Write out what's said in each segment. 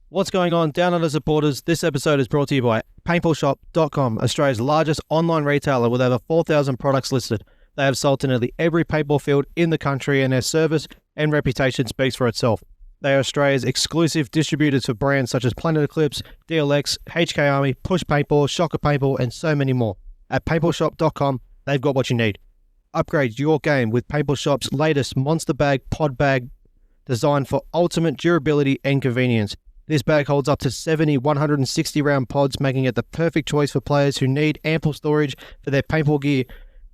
What's going on, Down Under supporters? This episode is brought to you by Paintballshop.com, Australia's largest online retailer with over 4,000 products listed. They have sold to nearly every paintball field in the country, and their service and reputation speaks for itself. They are Australia's exclusive distributors for brands such as Planet Eclipse, DLX, HK Army, Push Paintball, Shocker Paintball, and so many more. At Paintballshop.com, they've got what you need. Upgrade your game with Paintball Shop's latest Monster Bag Pod Bag, designed for ultimate durability and convenience. This bag holds up to 70 160-round pods, making it the perfect choice for players who need ample storage for their paintball gear.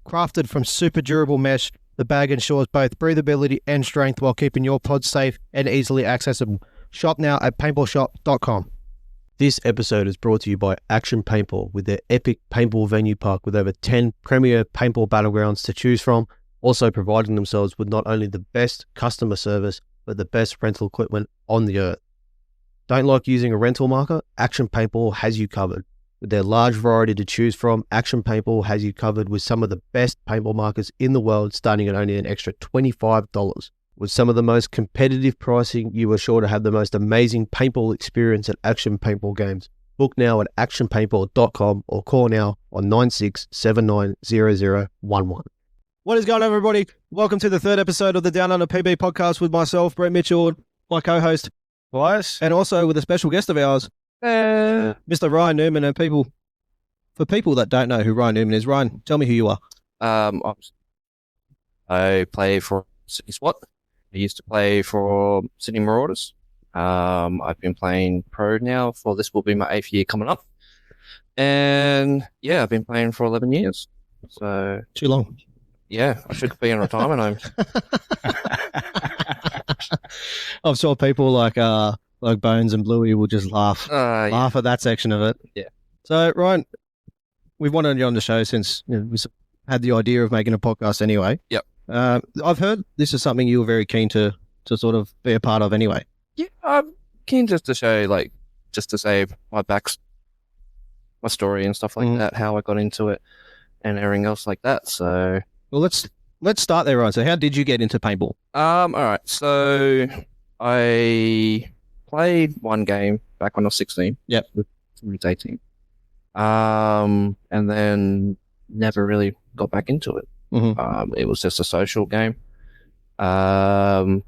Crafted from super durable mesh, the bag ensures both breathability and strength while keeping your pods safe and easily accessible. Shop now at paintballshop.com. This episode is brought to you by Action Paintball with their epic paintball venue park with over 10 premier paintball battlegrounds to choose from, also providing themselves with not only the best customer service, but the best rental equipment on the earth. Don't like using a rental marker? Action Paintball has you covered. With their large variety to choose from, Action Paintball has you covered with some of the best paintball markers in the world, starting at only an extra $25. With some of the most competitive pricing, you are sure to have the most amazing paintball experience at Action Paintball games. Book now at actionpaintball.com or call now on 96790011. What is going on, everybody? Welcome to the third episode of the Down Under PB podcast with myself, Brett Mitchell, my co-host, and also with a special guest of ours, Mr. Ryan Newman. And for people that don't know who Ryan Newman is, Ryan, tell me who you are. I play for Sydney SWAT. I used to play for Sydney Marauders. I've been playing pro now for this will be my 8th year coming up. And yeah, I've been playing for 11 years. So Too long. Yeah, I should be in retirement home. I'm sure people like Bones and Bluey will just laugh at that section of it. Yeah. So Ryan, we've wanted you on the show since we had the idea of making a podcast anyway. Yep. I've heard this is something you were very keen to sort of be a part of anyway. Yeah, I'm keen just to show, just to say my story and stuff like that, how I got into it and everything else like that. So, well, let's start there, Ryan. So how did you get into paintball? All right. So I played one game back when I was 16. Yep. With 18. And then never really got back into it. Mm-hmm. It was just a social game. And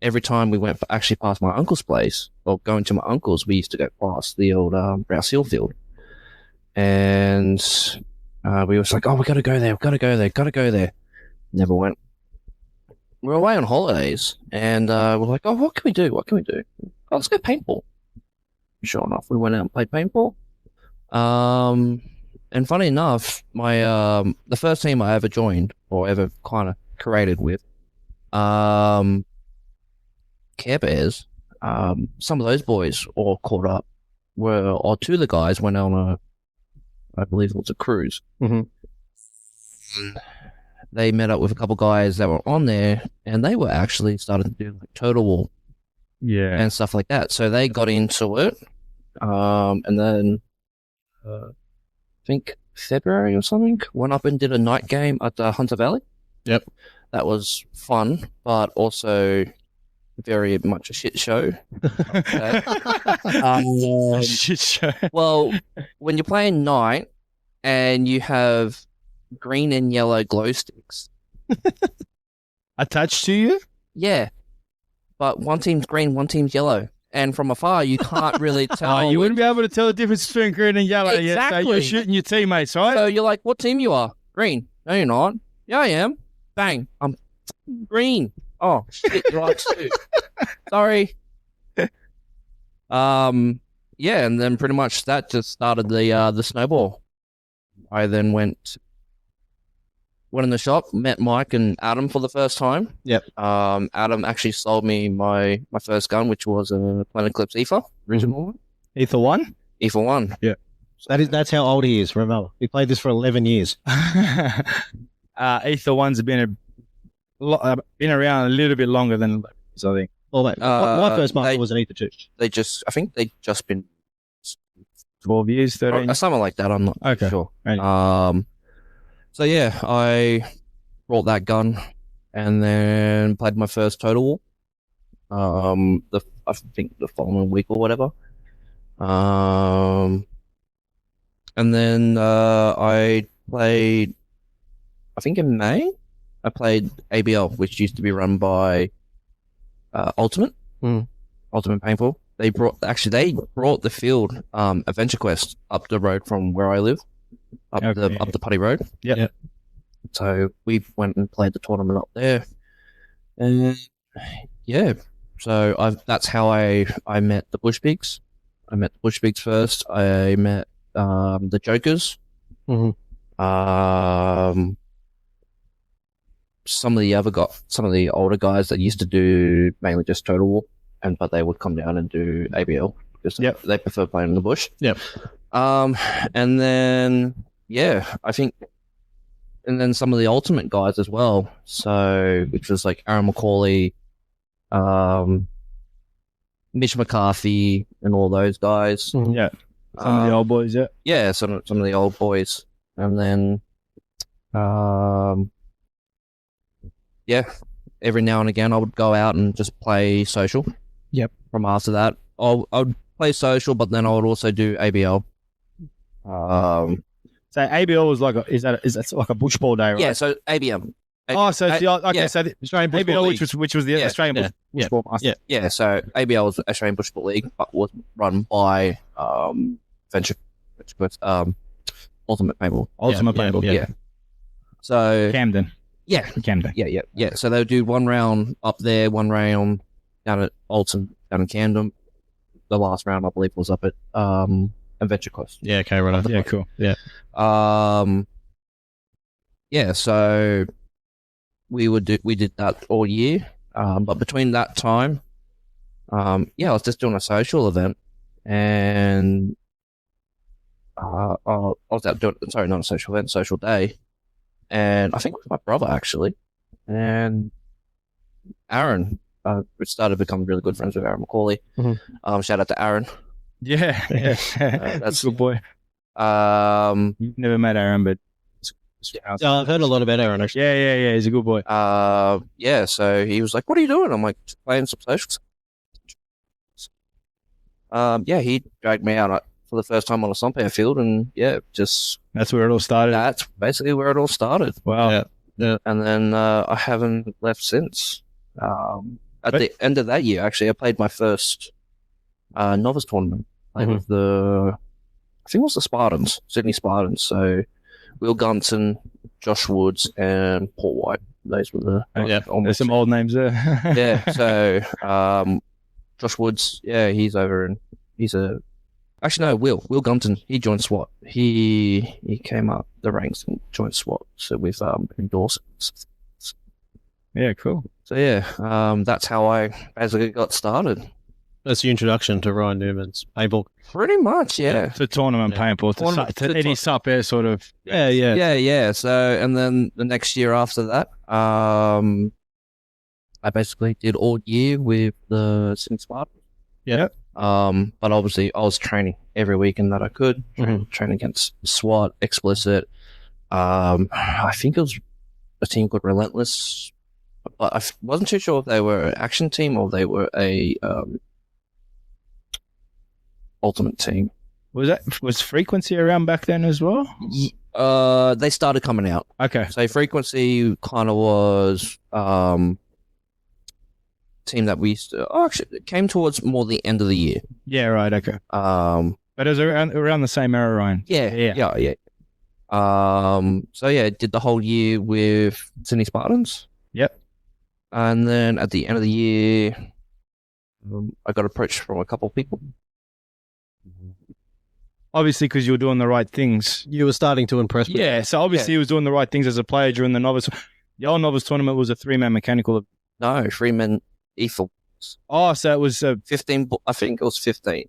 every time we went actually past my uncle's place, or going to my uncle's, we used to go past the old Rouse Hill field. And we was like, oh, we got to go there. Never went. We were away on holidays, and we're like, oh, what can we do? Oh, let's go paintball. Sure enough, we went out and played paintball. And funny enough, my the first team I ever joined, or ever kind of created with, Care Bears, some of those boys all caught up, or two of the guys went on I believe it was a cruise. Mm-hmm. They met up with a couple guys that were on there, and they were actually starting to do Total War, and stuff like that. So they got into it, and then I think February or something, went up and did a night game at Hunter Valley. Yep, that was fun, but also very much a shit show. Shit show. Well, when you're playing night and you have green and yellow glow sticks attached to you? Yeah. But one team's green, one team's yellow. And from afar, you can't really tell. You wouldn't be able to tell the difference between green and yellow Exactly. yet. So you're shooting your teammates, right? So you're like, what team you are? Green. No, you're not. Yeah, I am. Bang. I'm green. Oh, shit. You're like, shoot. Sorry. Yeah, and then pretty much that just started the snowball. I then went in the shop, met Mike and Adam for the first time. Yep. Adam actually sold me my first gun, which was a Planet Eclipse Ether, original one. Ether 1? Ether 1. Yeah. That's how old he is, remember. He played this for 11 years. Ether 1's been around a little bit longer than so I think. Well, mate, my first marker was an Ether 2. I think they just been 12 years, 13? Or something like that, I'm not sure. Right. So yeah, I brought that gun and then played my first Total War. I think the following week or whatever. And then I played, I think in May, I played ABL, which used to be run by Ultimate Paintball. They brought the field Adventure Quest up the road from where I live, up the Putty Road. Yeah. So we went and played the tournament up there, and yeah. So that's how I met the Bush Pigs. I met the Bush Pigs first. I met the Jokers. Mhm. Some of the older guys that used to do mainly just Total War, but they would come down and do ABL because they prefer playing in the bush. Yep. And then I think, and then some of the Ultimate guys as well. So which was like Aaron McCauley, Mitch McCarthy, and all those guys. Mhm. Yeah. Some of the old boys, yeah. Yeah, some of the old boys. And then every now and again I would go out and just play social. Yep. From after that, I would play social, but then I would also do ABL. So ABL was like is that like a bush ball day, right? Yeah, so ABM. So it's so the Australian Bush Ball ABL, League. which was the Australian Bush Ball Master. Yeah, so ABL was the Australian Bush Ball League, but was run by Ultimate Paintball. Ultimate Paintball. Yeah. So Camden. Yeah. Camden. Yeah. So they would do one round up there, one round down at Alton, down in Camden. The last round, I believe, was up at Adventure Quest. Yeah, okay, right on. Yeah, cool. Yeah. So we did that all year. But between that time, I was just doing a social event, and I was out doing, sorry, not a social event, social day, and I think it was my brother actually, and Aaron. We started becoming really good friends with Aaron McCauley. Mm-hmm. Shout out to Aaron. Yeah. That's a good boy. You've never met Aaron, but I've heard a lot about Aaron actually. Yeah. He's a good boy. So he was like, "What are you doing?" I'm like, "Just playing some socials." He dragged me out for the first time on a Sompair field, and that's where it all started. That's basically where it all started. Wow. Yeah. And then I haven't left since. At the end of that year, actually, I played my first novice tournament. Played with I think it was the Spartans, Sydney Spartans. So Will Gunton, Josh Woods, and Paul White. Those were the There's some old names there. Yeah. So Josh Woods, he's over and Will Gunton. He joined SWAT. He came up the ranks and joined SWAT. So we've endorsed. Yeah, cool. So that's how I basically got started. That's the introduction to Ryan Newman's paintball. Pretty much, yeah. To tournament paintball, to any sub-air sort of. Yeah. So, and then the next year after that, I basically did all year with the Sydney Spartans. Yeah. But obviously I was training every weekend that I could, training against SWAT, Explicit. I think it was a team called Relentless, but I wasn't too sure if they were an action team or they were a Ultimate team. Was Frequency around back then as well? They started coming out. Okay. So Frequency kind of was team that we used to. Oh, actually, it came towards more the end of the year. Yeah. Right. Okay. But it was around the same era, Ryan. Yeah. Did the whole year with Sydney Spartans. Yep. And then at the end of the year, I got approached from a couple of people. Obviously, because you were doing the right things. You were starting to impress me. Yeah, so obviously he was doing the right things as a player during the novice. The old novice tournament was a 3-man mechanical. No, 3-man ephel. Oh, so it was 15. I think it was 15.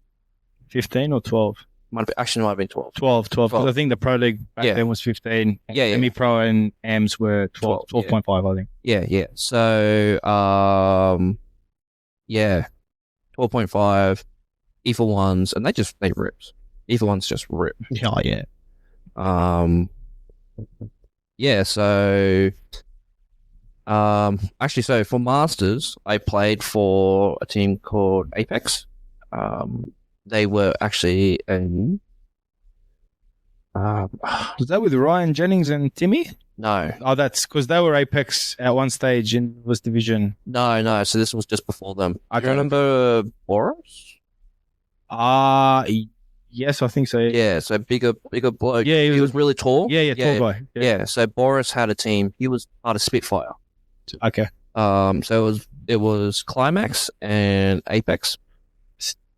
15 or 12? Might have been 12. 12. Because I think the Pro League back then was 15. Yeah. Semi-Pro and AMs were 12.5, I think. Yeah. So, 12.5 ephel ones, and they rips. Ephel ones just rip. Oh, yeah. So Actually, so for Masters, I played for a team called Apex. They were actually in. Was that with Ryan Jennings and Timmy? No, Oh, that's because they were Apex at one stage in was division. no. So this was just before them. I Okay. remember Boris. Yes, I think so. Yeah, so bigger bloke. Yeah, he was really tall. Yeah, tall guy. Yeah, so Boris had a team. He was part of Spitfire. Okay. So it was Climax and Apex.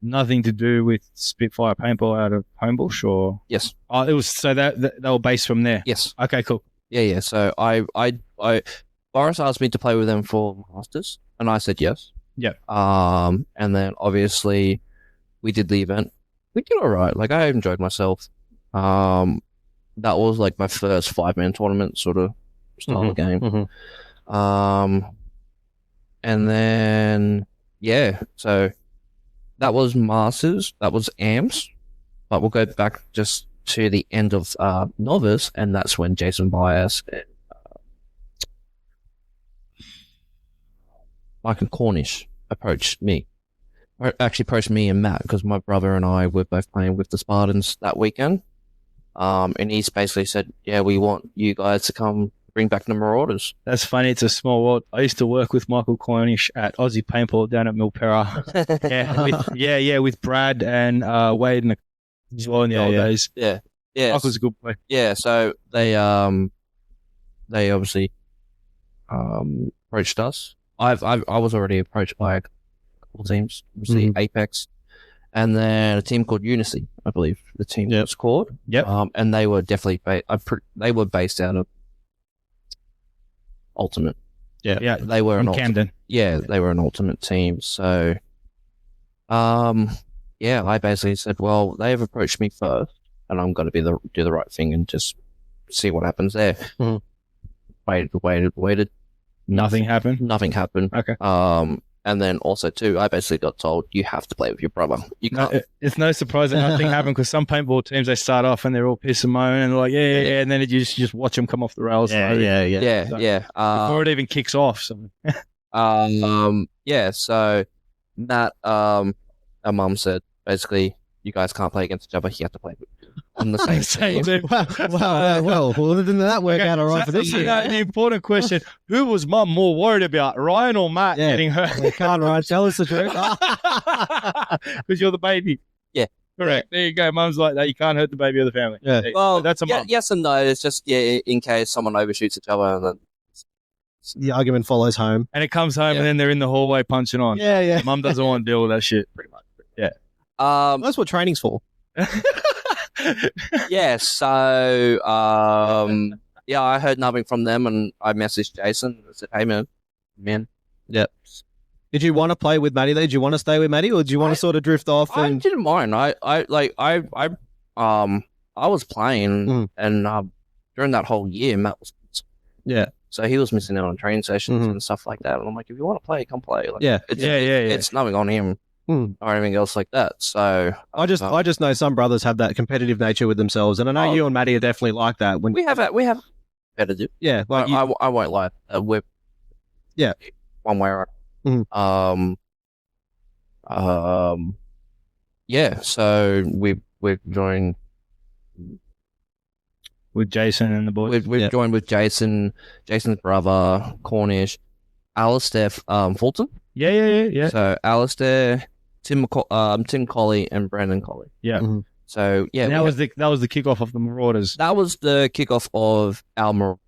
Nothing to do with Spitfire Paintball out of Homebush, or Yes. Oh, it was so that they were based from there. Yes. Okay, cool. Yeah. So I Boris asked me to play with them for Masters, and I said yes. Yeah. And then obviously we did the event. We did all right. Like, I enjoyed myself. That was like my first 5-man tournament sort of style of game. Mm-hmm. And then so that was Masters. That was AMS. But we'll go back just to the end of Novice, and that's when Jason Bias and Mike and Cornish approached me. Actually approached me and Matt, because my brother and I were both playing with the Spartans that weekend. And he's basically said, yeah, we want you guys to come bring back the Marauders. That's funny. It's a small world. I used to work with Michael Cornish at Aussie Paintball down at Milpera. With Brad and Wade and as well in the old days. Yeah. Michael's a good player. Yeah, so they obviously approached us. I was already approached by a couple teams, obviously Apex, and then a team called Unity, I believe the team was called. Yep. And they were definitely they were based out of Ultimate. Yeah. They were in Camden. They were an Ultimate team. So, I basically said, well, they've approached me first, and I'm going to do the right thing and just see what happens there. Waited. Nothing happened. Nothing happened. Okay. And then also too, I basically got told you have to play with your brother. You can't. It's no surprise that nothing happened, because some paintball teams, they start off and they're all piss and moan and they're like, yeah, and then you just watch them come off the rails. Yeah. Before it even kicks off. So. So Matt, our mum said basically, you guys can't play against each other. You have to play on the same team. Well, didn't that work out all right for this year? The important question: who was Mum more worried about, Ryan or Matt getting hurt? We can't, Ryan. Tell us the truth. Because you're the baby. Yeah, correct. There you go. Mum's like that. You can't hurt the baby or the family. Yeah. Well, that's a mum. Yes and no. It's just in case someone overshoots each other, and then the argument follows home. And it comes home, and then they're in the hallway punching on. Yeah. Mum doesn't want to deal with that shit. Pretty much. Yeah. That's what training's for. So I heard nothing from them, and I messaged Jason and said, hey man. Yep. Did you want to play with Maddie though? Did you want to stay with Maddie, or did you want to sort of drift off? I didn't mind. I was playing, and during that whole year, Matt was so he was missing out on training sessions and stuff like that. And I'm like, if you want to play, come play. Like, it's nothing on him. Or anything else like that. So I just know some brothers have that competitive nature with themselves, and I know you and Maddie are definitely like that. When we have competitive, like I won't lie, we're one way or another. So we've joined with Jason and the boys. We've joined with Jason's brother Cornish, Alistair Fulton. Yeah. So Alistair, Tim Colley, and Brandon Colley. Yeah. So that was the kickoff of the Marauders. That was the kickoff of our Marauders.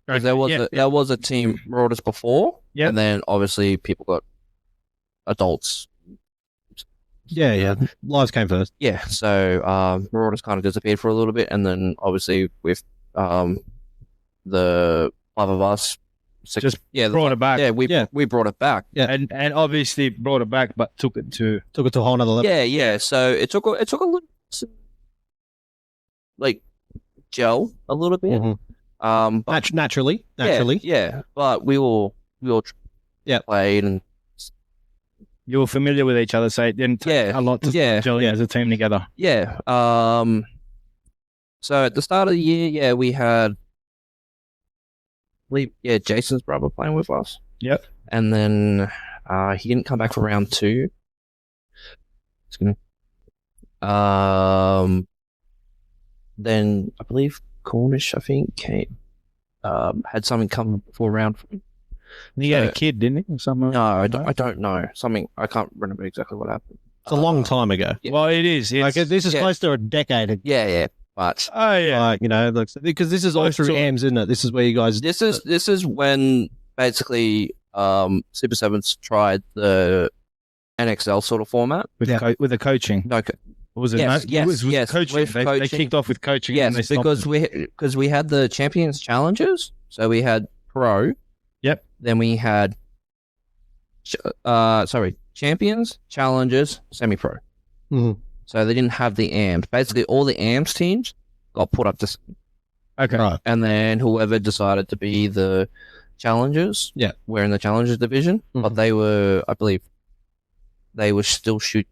There was a team Marauders before, and then obviously people got adults. Yeah. Lives came first. Yeah. So Marauders kind of disappeared for a little bit, and then obviously with the 5 of us. Brought it back. We brought it back. Yeah, and obviously brought it back, but took it to a whole nother level. Yeah. So it took a little like gel a little bit. But naturally. Yeah. But we all played, and you were familiar with each other, so it didn't take a lot to gel as a team together. Yeah. So at the start of the year, we had believe, Jason's brother playing with us. Yep. And then he didn't come back for round 2. Then I believe Cornish, I think, came, had something come for round 3. He had a kid, didn't he? Or something? No, I don't know. Something, I can't remember exactly what happened. It's a long time ago. Yeah. Well, it is. Like this is close to a decade ago. Yeah. But Oh yeah. Like, you know, like, because this is all Close through to- AMS, isn't it? This is where you guys. this is when basically Super Sevens tried the NXL sort of format. with with the coaching. No, Or was it? Yes, it was yes, coaching. with They coaching. kicked off with coaching. and they yes, stopped because we had the Champions Challenges. So we had Pro. Yep. Then we had Champions, Challengers, Semi-Pro. Mhm. So they didn't have the AMS. Basically, all the AMS teams got put up to, Okay. Right. and then whoever decided to be the Challengers, were in the Challengers division. But Mhm. they were, I believe, they were still they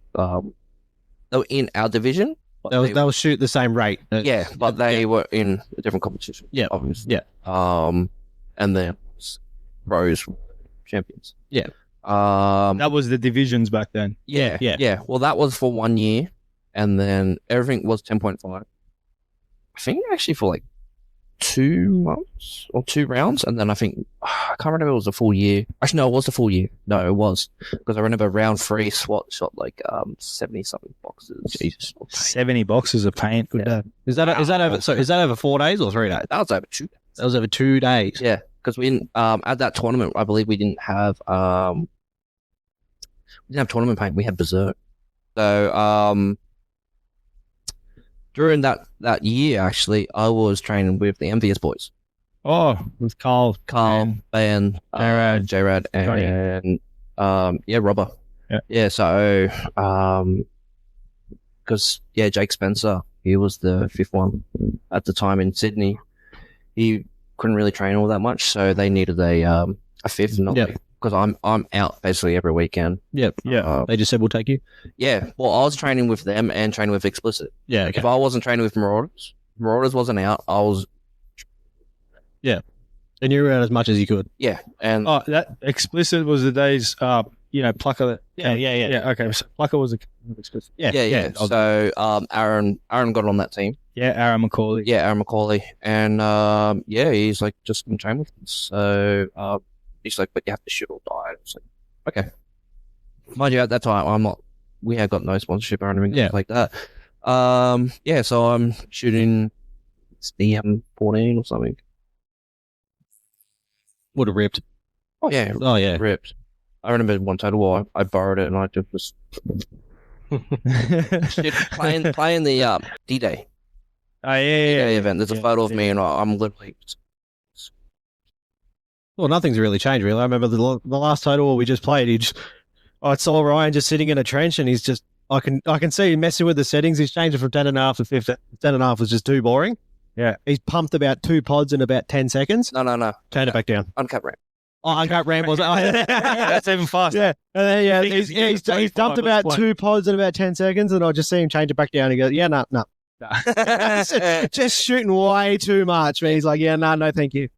were in our division. But They'll shoot the same rate. but they were in a different competition. Yeah. Obviously. Yeah. And then Pros champions. Yeah. That was the divisions back then. Yeah. Yeah. Well, that was for 1 year, and then everything was 10.5. I think actually for like 2 months or 2 rounds, and then I think I can't remember if it was a full year. Actually, no, it was a full year. No, it was, because I remember round 3 SWAT shot like 70 something boxes. Jesus. 70 boxes of paint. Good Yeah. day. Is that over? So is that over 4 days or 3 days? That was over 2. That was over 2 days. Yeah, because we didn't at that tournament. I believe we didn't have tournament paint. We had Berserk. So during that year, actually, I was training with the Envious boys, Oh, with Carl. Carl, Ben, J-Rad, and Robber. Yeah. So because Jake Spencer, he was the 5th one at the time in Sydney. He couldn't really train all that much, so they needed a 5th, not because I'm out basically every weekend. Yep. Yeah. They just said we'll take you. Yeah, well, I was training with them and training with Explicit. Yeah. If I wasn't training with Marauders wasn't out, I was. And you were out as much as you could. Yeah, and Oh, that explicit was the days. Plucker. Yeah. Okay, so Plucker was explicit. yeah. So Aaron got on that team. Yeah, Aaron McCauley. Yeah, Aaron McCauley, and he's like, just come train with us. So he's like, but you have to shoot or die. It's like, okay. Mind you, at that time, we had got no sponsorship or anything like that. So I'm shooting DM14 or something. Would have ripped. Oh yeah, ripped. I remember one total I borrowed it and I just shit, playing the D-Day. Oh, D-Day event. There's a Yeah, photo of yeah. me and I'm literally. Well, nothing's really changed, really. I remember the last total we just played. I saw Ryan just sitting in a trench, and he's just. I can see him messing with the settings. He's changing from 10.5 to 15. 10.5 was just too boring. Yeah. He's pumped about 2 pods in about 10 seconds. No. Turned it back down. Uncut ramp. Oh, uncut ramp was. That's even faster. Yeah, and then, You think he's it's 25, dumped about let's 2 pods in about 10 seconds, and I just see him change it back down. He goes, "Yeah, no, just shooting way too much." Man, he's like, "Yeah, no, thank you."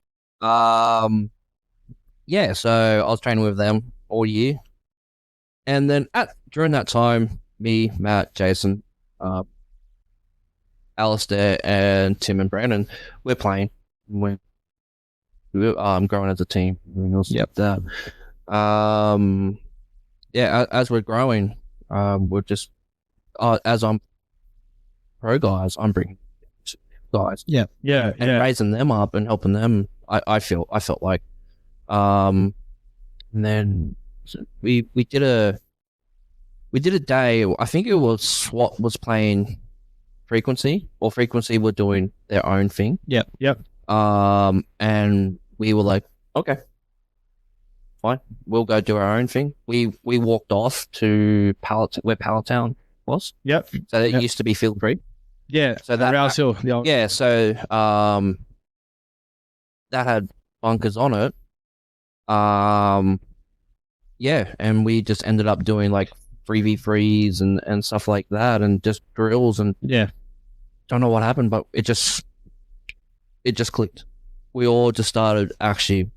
So I was training with them all year, and then during that time, me, Matt, Jason, Alistair, and Tim and Brandon, we're playing. We're growing as a team. Everything else like that. As we're growing, we're just as I'm pro guys, I'm bringing guys. Yeah. And raising them up and helping them. I felt like, and then we did a day. I think it was SWAT was playing Frequency, or Frequency were doing their own thing. Yep. And we were like, okay, fine, we'll go do our own thing. We walked off to where Palatown was. Yep. So that used to be Field 3. Yeah. So that Rouse Hill. The old- yeah, so that had bunkers on it. And we just ended up doing like 3v3s and stuff like that, and just drills, and Yeah. don't know what happened, but it just clicked. we all just started actually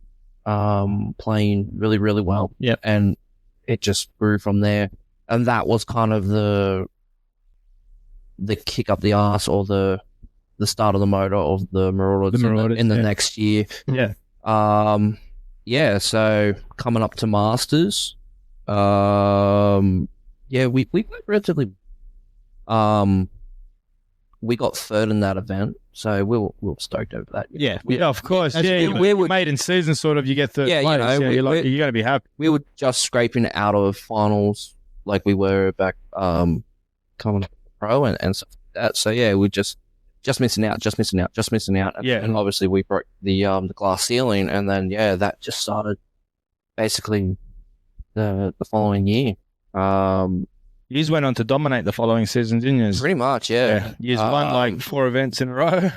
playing really, really well. Yep. And it just grew from there. And that was kind of the kick up the arse, or the start of the motor of the Marauders, in the next year. Yeah. So coming up to Masters, we played relatively. We got third in that event, so we were stoked over that. Yeah, of course. we were made in season, sort of. You get third place. You're going to be happy. We were just scraping out of finals, like we were back coming up pro and stuff like that. So yeah, we just missing out. And obviously we broke the glass ceiling, and then that just started basically the following year. You just went on to dominate the following season, didn't you? Pretty much, yeah. You just won like 4 events in a row.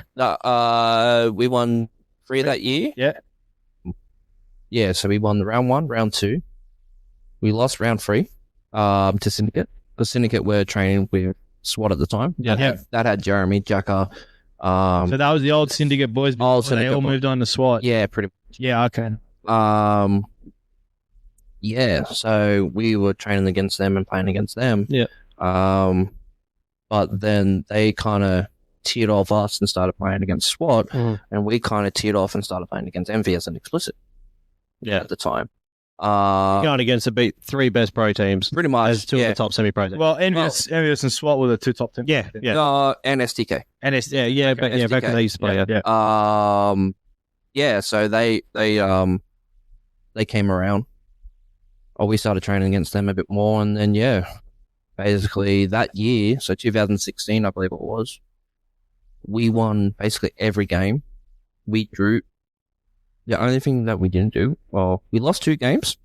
We won 3 that year. Yeah. Yeah, so we won the round 1, round 2. We lost round 3 to Syndicate. The Syndicate were training with SWAT at the time. Yeah. That had Jeremy, Jacker. So that was the old Syndicate boys before they all moved on to SWAT. Yeah, pretty much. Yeah, okay. So we were training against them and playing against them. Yeah. But then they kind of teared off us and started playing against SWAT, and we kind of teared off and started playing against MVS and Explicit. Yeah. At the time. Going against the 3 best pro teams. Pretty much. As 2 of the top semi-pro teams. Well, MVS and SWAT were the 2 top teams. Yeah. And STK. And back in the day, So they came around. We started training against them a bit more, and then basically that year, so 2016, I believe it was, we won basically every game. We drew. The only thing that we didn't do, we lost 2 games.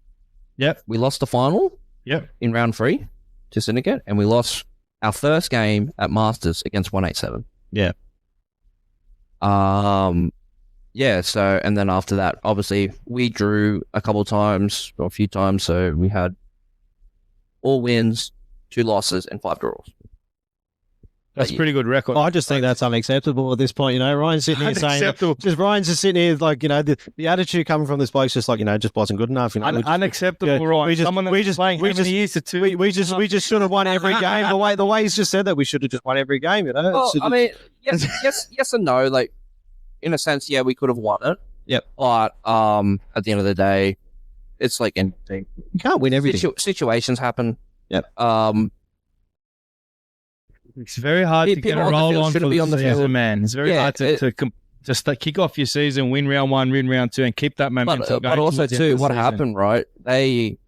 Yep. We lost the final. Yep. In round 3 to Syndicate, and we lost our first game at Masters against 187. Yeah. So, and then after that, obviously, we drew a few times, so we had all wins, 2 losses, and 5 draws. That's a pretty good record. I just think that's unacceptable at this point. Ryan's sitting here saying, Ryan's just sitting here like, the attitude coming from this bloke's just like, just wasn't good enough. Unacceptable, Ryan. We just should have won every game. The way he's just said that, we should have just won every game. Well, I mean, yes and no. Like, in a sense, we could have won it. Yep. But at the end of the day, it's like anything. You can't win everything. Situations happen. Yep. It's very hard to get a roll on for the season, man. It's very hard to just kick off your season, win round 1, win round 2, and keep that momentum. But also too, what happened, right? They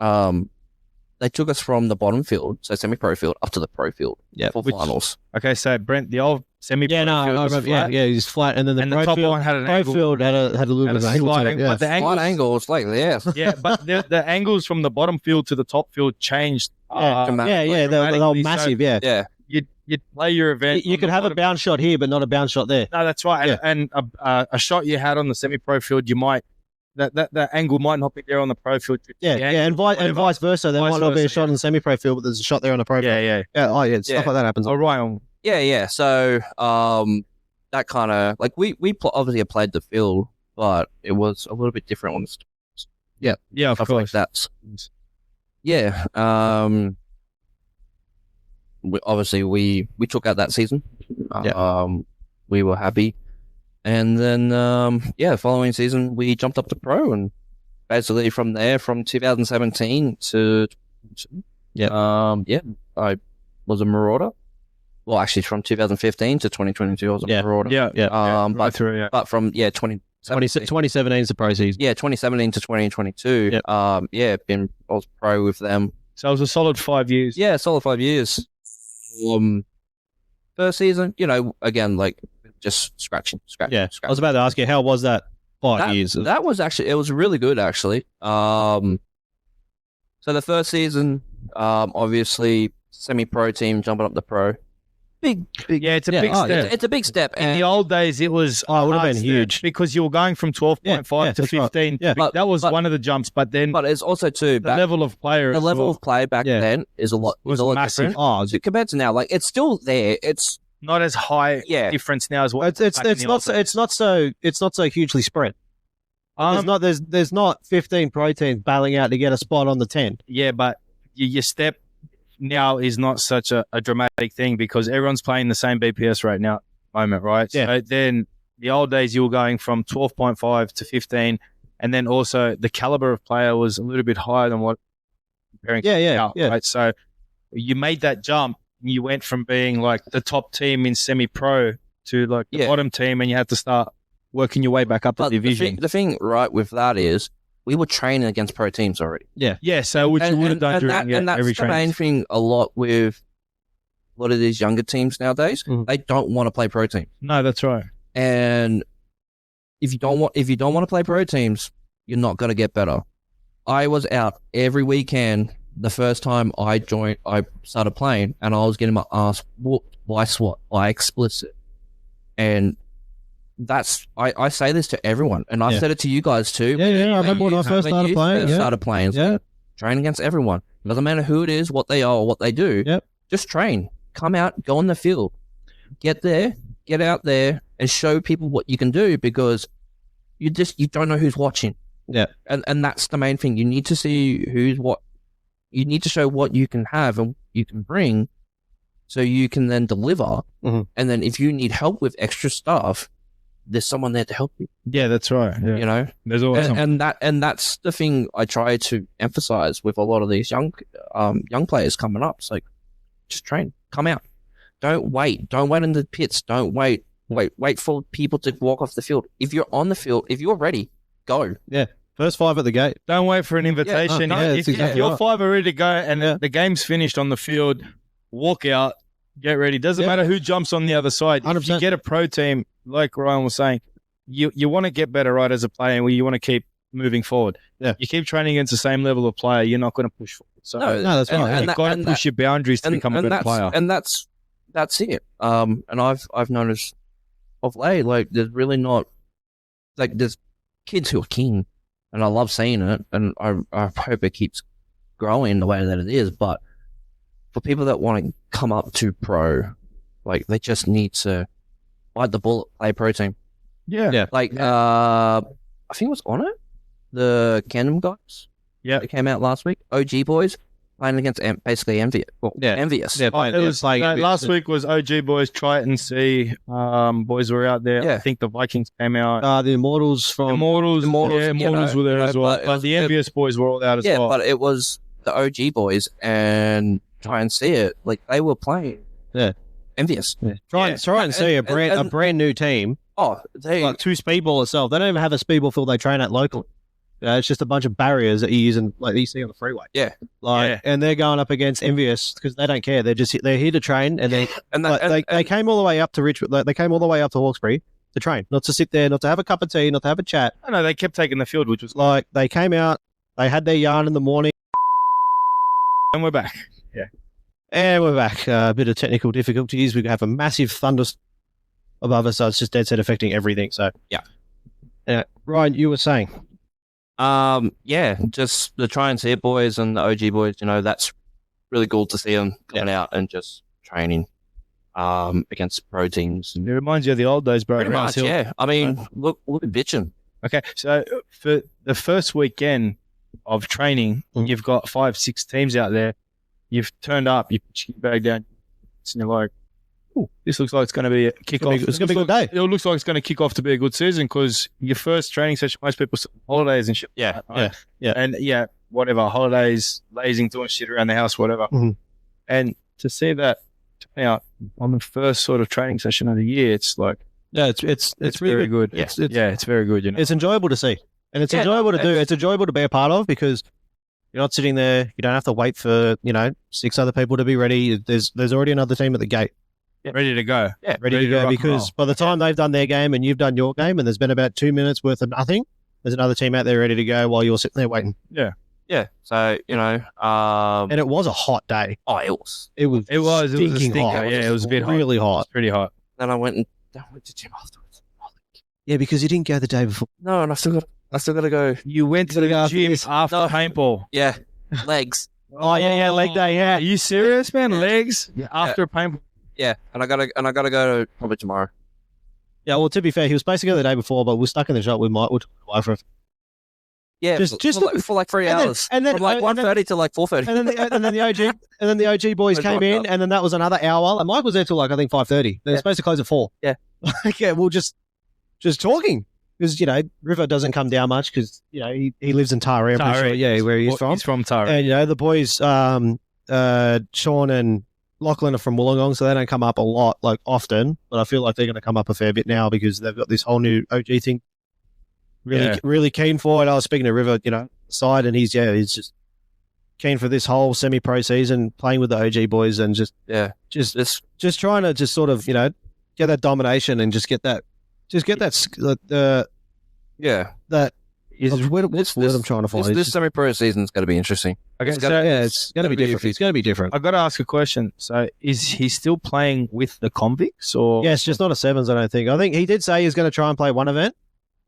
took us from the bottom field, so semi-pro field, up to the pro field for finals. Okay, so Brent, the old semi-pro field was flat. He's flat, and then the top one had an angle. Pro field had a little bit of an angle. But the angle was like this. Yeah, but the angles from the bottom field to the top field changed. They're all massive. Yeah. You'd play your event. You could have a bounce shot here, but not a bounce shot there. No, that's right. Yeah. And a shot you had on the semi-pro field, you might that angle might not be there on the pro field. And vice versa. There might not be a shot on the semi-pro field, but there's a shot there on the pro field. Yeah. Stuff like that happens. All right. Yeah. So that kind of like we obviously played the field, but it was a little bit different on the stars. Yeah, of course. Like that. Yeah. We took out that season. We were happy, and then the following season we jumped up to pro, and basically from there, from 2017 to I was a Marauder. Well, actually, from 2015 to 2022, I was a Marauder. But from 2017 is the pro season. 2017 to 2022. I was pro with them. So it was a solid 5 years. Yeah, solid 5 years. First season, again, like just scratching. I was about to ask you, how was that 5 years? That was actually, it was really good, actually. So the first season, obviously, semi-pro team jumping up the pro. Big. Yeah, it's a big step. It's a big step. In the old days, it was. It would have been huge because you were going from 12.5 to 15. Right. Yeah, that was one of the jumps. But it's also too the level of player. The level of play back then is a lot. Was a lot massive. different. Compared to now, like it's still there. It's not as high Yeah. difference now as what It's back in the old days. it's not so hugely spread. There's not 15 pro teams battling out to get a spot on the 10. Yeah, but your step now is not such a dramatic thing because everyone's playing the same BPS rate now at the moment, right? Yeah. So then the old days you were going from 12.5 to 15, and then also the caliber of player was a little bit higher than what comparing now, right? So you made that jump. You went from being like the top team in semi-pro to like the bottom team, and you had to start working your way back up the division. The thing right with that is we were training against pro teams already. Yeah, so which you would have done during and that's every the training. main thing a lot with a lot of these younger teams nowadays. They don't want to play pro teams. No, that's right. And if you don't want to play pro teams, you're not going to get better. I was out every weekend the first time I started playing, and I was getting my ass whooped by SWAT, by explicit. And that's I say this to everyone, and I've said it to you guys too. I remember when I first started playing. Train against everyone. It doesn't matter who it is, what they are, or what they do. Just train. Come out, go on the field, get out there, and show people what you can do, because you don't know who's watching. And that's the main thing. You need to see who's what. You need to show what you can have and you can bring, so you can then deliver. And then if you need help with extra stuff, there's someone there to help you. Yeah, that's right. Yeah. You know, there's always and that's the thing I try to emphasize with a lot of these young players coming up. It's like, just train, come out, don't wait in the pits, don't wait for people to walk off the field. If you're on the field, if you're ready, go. First 5 at the gate. Don't wait for an invitation. If you're 5 are ready to go and the game's finished on the field, walk out, get ready. Doesn't matter who jumps on the other side. 100%. If you get a pro team, like Ryan was saying, you want to get better, right, as a player, and you want to keep moving forward. You keep training against the same level of player, you're not going to push forward. So that's right. You've got to push your boundaries to become a better player. And that's it. And I've noticed of late, like, there's really not, like, there's kids who are keen, and I love seeing it, and I hope it keeps growing the way that it is. But for people that want to come up to pro, like, they just need to bite the bullet, play pro team. Like, I think it was on it, the Cannon guys. It came out last week. OG boys playing against basically Envious. Envious. Last week was OG boys, try it and see. Boys were out there. I think the Vikings came out. The Immortals Immortals were there as well. But the Envious boys were all out as well. Yeah, but it was the OG boys, and try and see it. Like, they were playing. Envious. Try and see a brand new team. Like 2 speedball itself. They don't even have a speedball field they train at locally. It's just a bunch of barriers that you use like you see on the freeway. And they're going up against Envious because they don't care. They're here to train, and they came all the way up to Richmond. They came all the way up to Hawkesbury to train, not to sit there, not to have a cup of tea, not to have a chat. No, they kept taking the field, which was like they came out, they had their yarn in the morning, and we're back. And we're back. A bit of technical difficulties. We have a massive thunderstorm above us, so it's just dead set affecting everything. So Ryan, you were saying. Just the try and see it boys and the OG boys, that's really cool to see them coming out and just training against pro teams. It reminds you of the old days, bro. Pretty much, I mean, look at bitching. Okay, so for the first weekend of training, you've got 5-6 teams out there. You've turned up, you put your bag down, and you're like, "Ooh, this looks like it's going to be a kickoff. It's going to be a good day." It looks like it's going to kick off to be a good season because your first training session, most people holidays and shit. And whatever, holidays, lazing, doing shit around the house, whatever. And to see that out on the first sort of training session of the year, it's like, it's really very good. It's very good. It's enjoyable to see, and it's enjoyable to do. It's enjoyable to be a part of because you're not sitting there. You don't have to wait for 6 other people to be ready. There's already another team at the gate. Ready to go. Ready to go because by the time they've done their game and you've done your game and there's been about 2 minutes worth of nothing, there's another team out there ready to go while you're sitting there waiting. So, and it was a hot day. It was. It was a stinker. hot. Yeah, it was a bit really hot. It was pretty hot. Then I went to gym afterwards. Yeah, because you didn't go the day before. No, and I still got to go. You went to the gym after paintball. Yeah, legs. Leg day. Yeah, are you serious, man? Legs after paintball. Yeah, and I gotta go probably tomorrow. Yeah, well, to be fair, he was supposed to go the day before, but we're stuck in the shop with Mike. We'll away for Yeah, for like 3 hours, and then from like 1:30 to like 4:30, and then the OG boys came in, and then that was another hour. And Mike was there till like I think 5:30. They're supposed to close at 4. Yeah, yeah, we'll just talking because River doesn't come down much because he lives in Taree. I'm pretty sure, where he's from. He's from Taree, and the boys, Sean and Lachlan are from Wollongong, so they don't come up a lot, like often. But I feel like they're going to come up a fair bit now because they've got this whole new OG thing. Really keen for it. I was speaking to River, side, and he's just keen for this whole semi-pro season, playing with the OG boys, and just trying to just sort of get that domination and just get that what's the word I'm trying to find. This semi-pro season's going to be interesting. Okay, it's going to be different. It's going to be different. I got to ask a question. So, is he still playing with the convicts, or? Yeah, it's just not a sevens. I don't think. I think he did say he's going to try and play one event.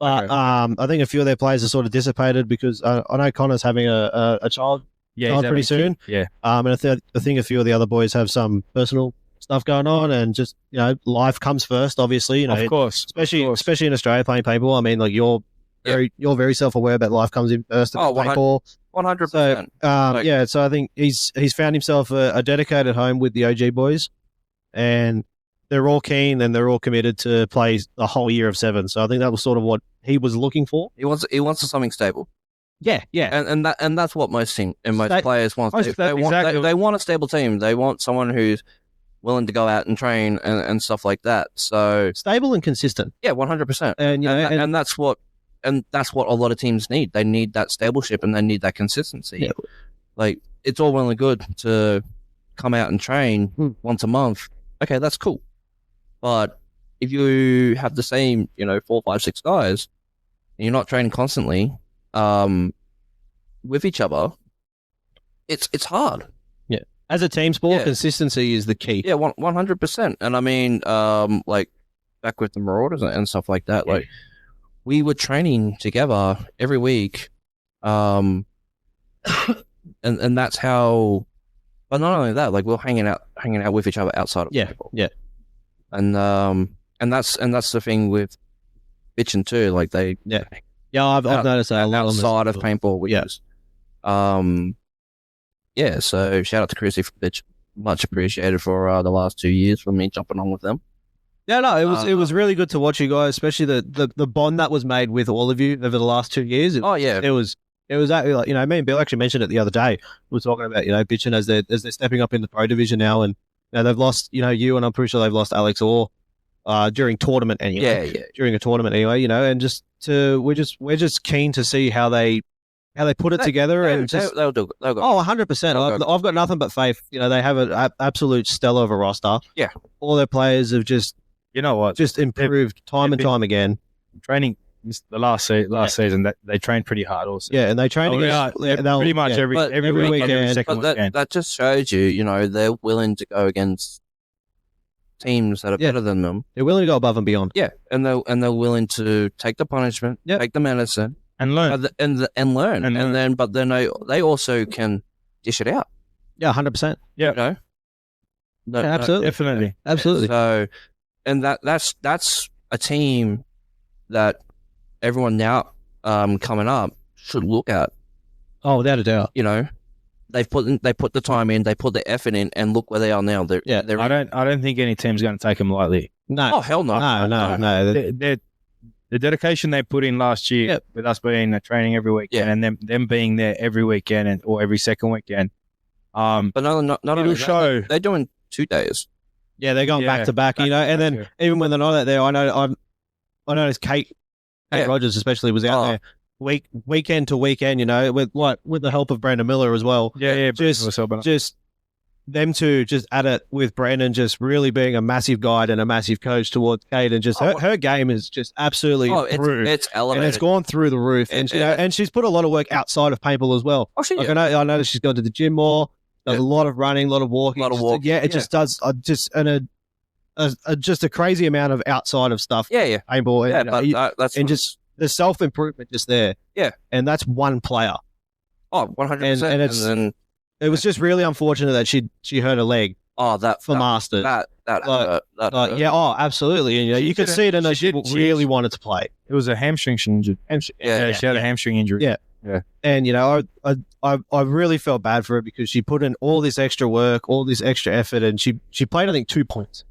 But I think a few of their players are sort of dissipated because I know Connor's having a child pretty soon. Yeah. And I think a few of the other boys have some personal stuff going on, and just life comes first. Obviously, of course, especially in Australia playing paintball. I mean, like you're very self aware about life comes in first. Oh, 100%. So so I think he's found himself a dedicated home with the OG boys, and they're all keen and they're all committed to play the whole year of 7. So I think that was sort of what he was looking for. He wants something stable. Yeah. And that's what most players want. They want a stable team. They want someone who's willing to go out and train and stuff like that. So stable and consistent. Yeah, 100%. And that's what a lot of teams need. They need that stableship and they need that consistency. Yeah. Like it's all well and good to come out and train once a month. Okay, that's cool. But if you have the same, 4, 5, 6 guys, and you're not training constantly with each other, it's hard. Yeah. As a team sport, consistency is the key. Yeah, 100%. And I mean, like back with the Marauders and stuff like that, like we were training together every week, and that's how. But not only that, like we're hanging out with each other outside of paintball. Yeah. And that's the thing with bitching too. Like they I've noticed that a lot outside of paintball. Which is, So shout out to Chrissy for bitch. Much appreciated for the last 2 years for me jumping on with them. Yeah, no, it was really good to watch you guys, especially the bond that was made with all of you over the last 2 years. It was actually like me and Bill actually mentioned it the other day. We were talking about bitching as they're stepping up in the pro division now, and they've lost you, and I'm pretty sure they've lost Alex Orr during tournament anyway. Yeah. During a tournament anyway, and we're just keen to see how they put it together, and they'll go. 100%. I've got nothing but faith. They have an absolute stellar of a roster. Yeah, all their players have just just improved time and time again. Training the last season that they trained pretty hard also. Yeah, and they train pretty much every weekend. That just shows you, they're willing to go against teams that are better than them. They're willing to go above and beyond. Yeah, and they're willing to take the punishment, take the medicine, and learn, and learn. But then they also can dish it out. Yeah, 100%. Yeah, absolutely, definitely, absolutely. So, and that's a team that everyone now coming up should look at. Oh, without a doubt. They put the time in, they put the effort in, and look where they are now. I don't think any team's going to take them lightly. No. Oh hell no. No. The dedication they put in last year with us being training every weekend and them being there every weekend or every second weekend. But not it'll show. They're doing 2 days. Yeah, they're going back to back, and then even when they're not out there, I noticed Kate Rogers especially was out there weekend to weekend, with the help of Brandon Miller as well. Yeah. Just them two just at it with Brandon, just really being a massive guide and a massive coach towards Kate, and just her game is just absolutely it's elevated, and it's gone through the roof, and and she's put a lot of work outside of paintball as well. I noticed she's gone to the gym more, does a lot of running, a lot of walking, just does just a crazy amount of outside of stuff. Paintball, that's just the self improvement just there. Yeah, and that's one player. Oh, 100%. And it was just really unfortunate that she hurt her leg. for Masters. That hurt. Yeah, absolutely. And you could see it, and she really wanted to play. It was a hamstring she injured. She had a hamstring injury. Yeah. And I really felt bad for her because she put in all this extra work, all this extra effort, and she played I think 2 points.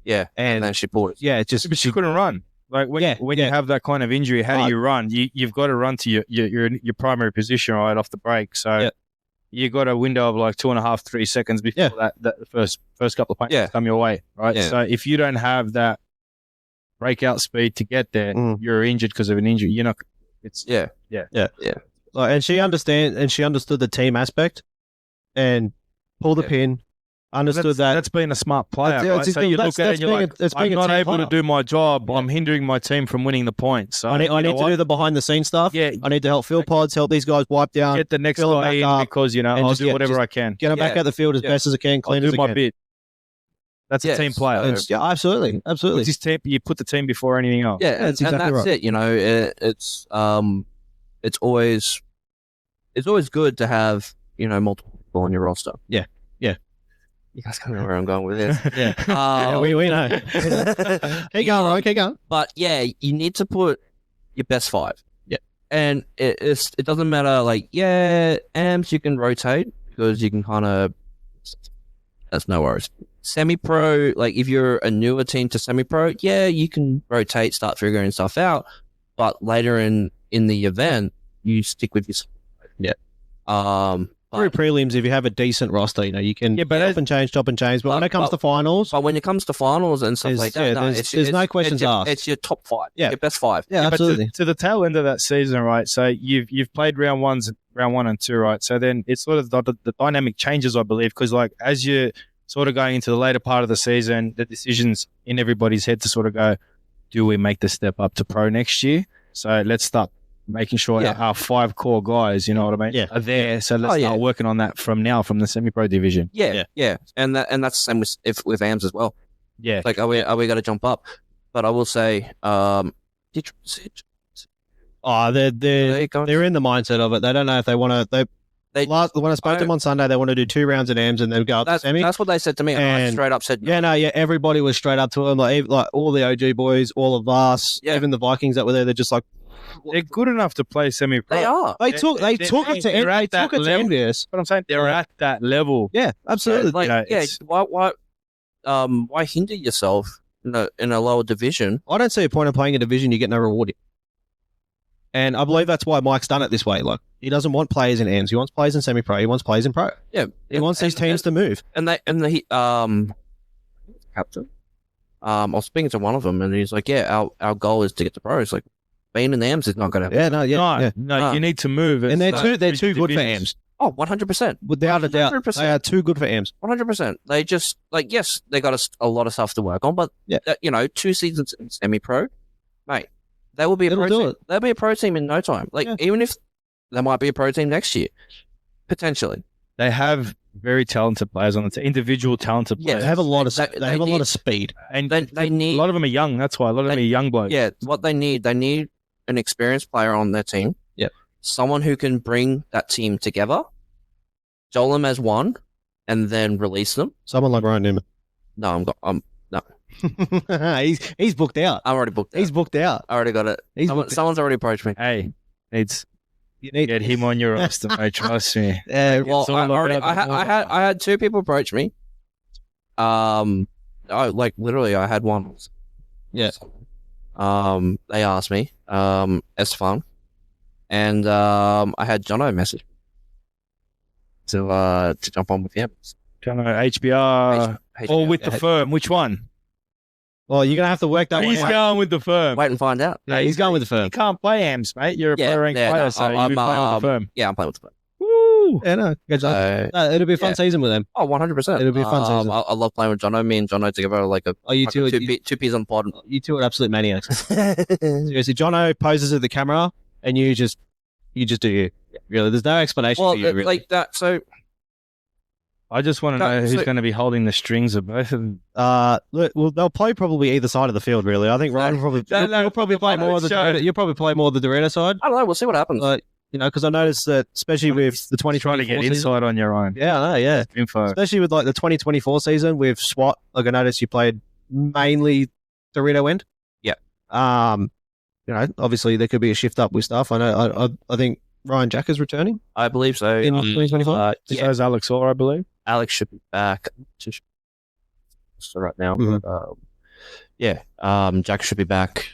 Yeah, and then she bought it. Yeah, but she couldn't run. Like when you have that kind of injury, how do you run? You've got to run to your primary position right off the break. So you got a window of like 2.5, 3 seconds before that first couple of punches come your way, right? Yeah. So if you don't have that breakout speed to get there, you're injured because of an injury. You're not. It's Like, and she understood the team aspect, and pulled the pin. Understood that's being a smart player. Right? So you look at it and you're like, I'm not able to do my job. I'm hindering my team from winning the points. So I need to do the behind the scenes stuff. Yeah, I need to help field pods, help these guys wipe down, get the next guy in because I'll do whatever I can. Get them back out the field as best as I can, clean as I can. I'll do my bit. That's a team player. Yeah, absolutely. It's his team. You put the team before anything else. Yeah, that's exactly right. It. It's always good to have multiple people on your roster. Yeah. You guys kind of know where I'm going with this. We know. Keep going, Ryan. Keep going. But yeah, you need to put your best 5. Yeah, and it doesn't matter. Like amps you can rotate because you can kind of. That's no worries. Semi-pro, like if you're a newer team to semi-pro, you can rotate, start figuring stuff out. But later in the event, you stick with your. Yeah. Through prelims, if you have a decent roster, you can chop and change. But when it comes to finals, and stuff like that, there's no questions asked. It's your top 5, your best 5. Yeah, absolutely. To the tail end of that season, right? So you've played round 1 and 2, right? So then it's sort of the dynamic changes, I believe, because like as you're sort of going into the later part of the season, the decisions in everybody's head to sort of go, do we make the step up to pro next year? So let's start making sure our 5 core guys, you know what I mean, are there. So let's start working on that from the semi-pro division. Yeah. And that's the same with AMS as well. Yeah. Like, are we going to jump up? But I will say, they're in the mindset of it. They don't know if they want to. When I spoke to them on Sunday, they want to do 2 rounds at AMS and then go up to semi. That's what they said to me. And I straight up said no. Everybody was straight up to them. Like all the OG boys, all of us, even the Vikings that were there. They're just like, they're good enough to play semi-pro. They are. They took it to MDS. But I'm saying they're at that level. Yeah, absolutely. Why hinder yourself in a lower division? I don't see a point in playing a division you get no reward in. And I believe that's why Mike's done it this way. Like, he doesn't want players in AMS. He wants players in semi-pro. He wants players in pro. Yeah, he wants these teams to move. And the captain. I was speaking to one of them, and he's like, our goal is to get to pro. It's like, being in the AMS is not going to happen. No, you need to move. And they're too good for AMS. Oh, 100%. Without a doubt. 100%. They are too good for AMS. 100%. They just, yes, they got a lot of stuff to work on, but, 2 seasons in semi-pro, mate, they will be a pro team. They'll be a pro team in no time. Even if they might be a pro team next year, potentially. They have very talented players on the team, individual talented players. Yeah, they have a lot of a lot of speed. And they need, a lot of them are young. That's why a lot of them are young blokes. Yeah, what they need an experienced player on their team. Yep. Someone who can bring that team together, gel them as one, and then release them. Someone like Ryan Newman. No, no. he's booked out. I'm already booked out. He's booked out. I already got it. Someone's already approached me. Hey, you need to get him on your roster, mate. Trust me. I had 2 people approach me. Literally, I had one. Yeah. They asked me, Estefan, and I had Jono message to jump on with him. Jono, HBR, or with the firm? Which one? Well, you're gonna have to work that one out. He's going with the firm. Wait and find out. Yeah, he's going with the firm. You can't play AMS, mate. You're a pro-ranked player, so you'll be playing with the firm. Yeah, I'm playing with the firm. Woo! Yeah, no, good job. It'll be a fun season with them. Oh, 100%. It'll be a fun season. I love playing with Jono. Me and Jono together like two peas on the pod. You two are absolute maniacs. Seriously, Jono poses at the camera, and you just do you. Really, there's no explanation for you. Really. Like that. So, I just want to know who's going to be holding the strings of both of them. Well, they'll play probably either side of the field. Really, I think Ryan will probably you'll probably play more of the Dorito side. I don't know. We'll see what happens. because I noticed that, especially with the 2024 Trying to get season. insight on your own. Yeah, I know, yeah. Info. Especially with like the 2024 season with SWAT. Like I noticed you played mainly Dorito end. Yeah. Obviously there could be a shift up with stuff. I know. I think Ryan Jack is returning I believe so. in 2025. So is Alex Orr, I believe. Alex should be back. So right now, Mhm. Jack should be back.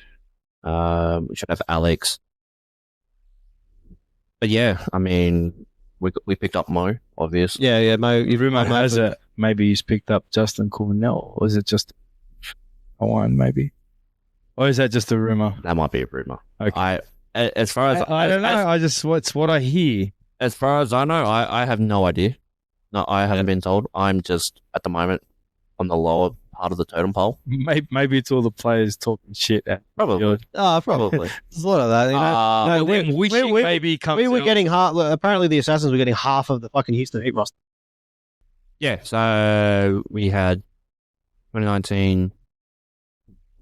We should have Alex. But yeah, I mean, we picked up Mo, obviously. Yeah. Mo, Rumor has it maybe he's picked up Justin Cornell, or is it just Hawaiian maybe? Or is that just a rumor? That might be a rumor. Okay. As far as I don't know. It's what I hear. As far as I know, I have no idea. No, I haven't been told. I'm just at the moment on the lower part of the totem pole. Maybe it's all the players talking shit at Probably. probably. There's a lot of that. no, we maybe comes. we were getting half. Apparently, the Assassins were getting half of the fucking Houston Heat roster. Yeah. So we had 2019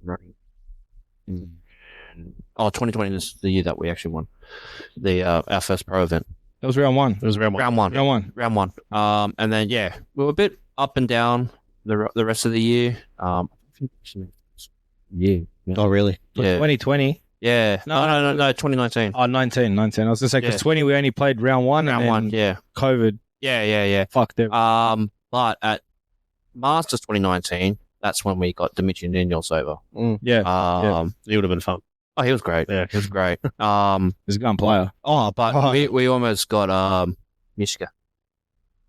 running. 2020 is the year that we actually won our first pro event. That was round one. It was round one. Round one. And then we were a bit up and down the rest of the year. Oh, really? Yeah. 2020. Yeah. No. 2019. Oh, 19. I was gonna say because 20 we only played round one. Round one. Yeah. COVID. Yeah. Fucked it. But at Masters 2019, that's when we got Dimitri Ninos over. Yeah. He would have been fun. Oh, he was great. Yeah, he was great. He's a gun player. But we almost got Mishka.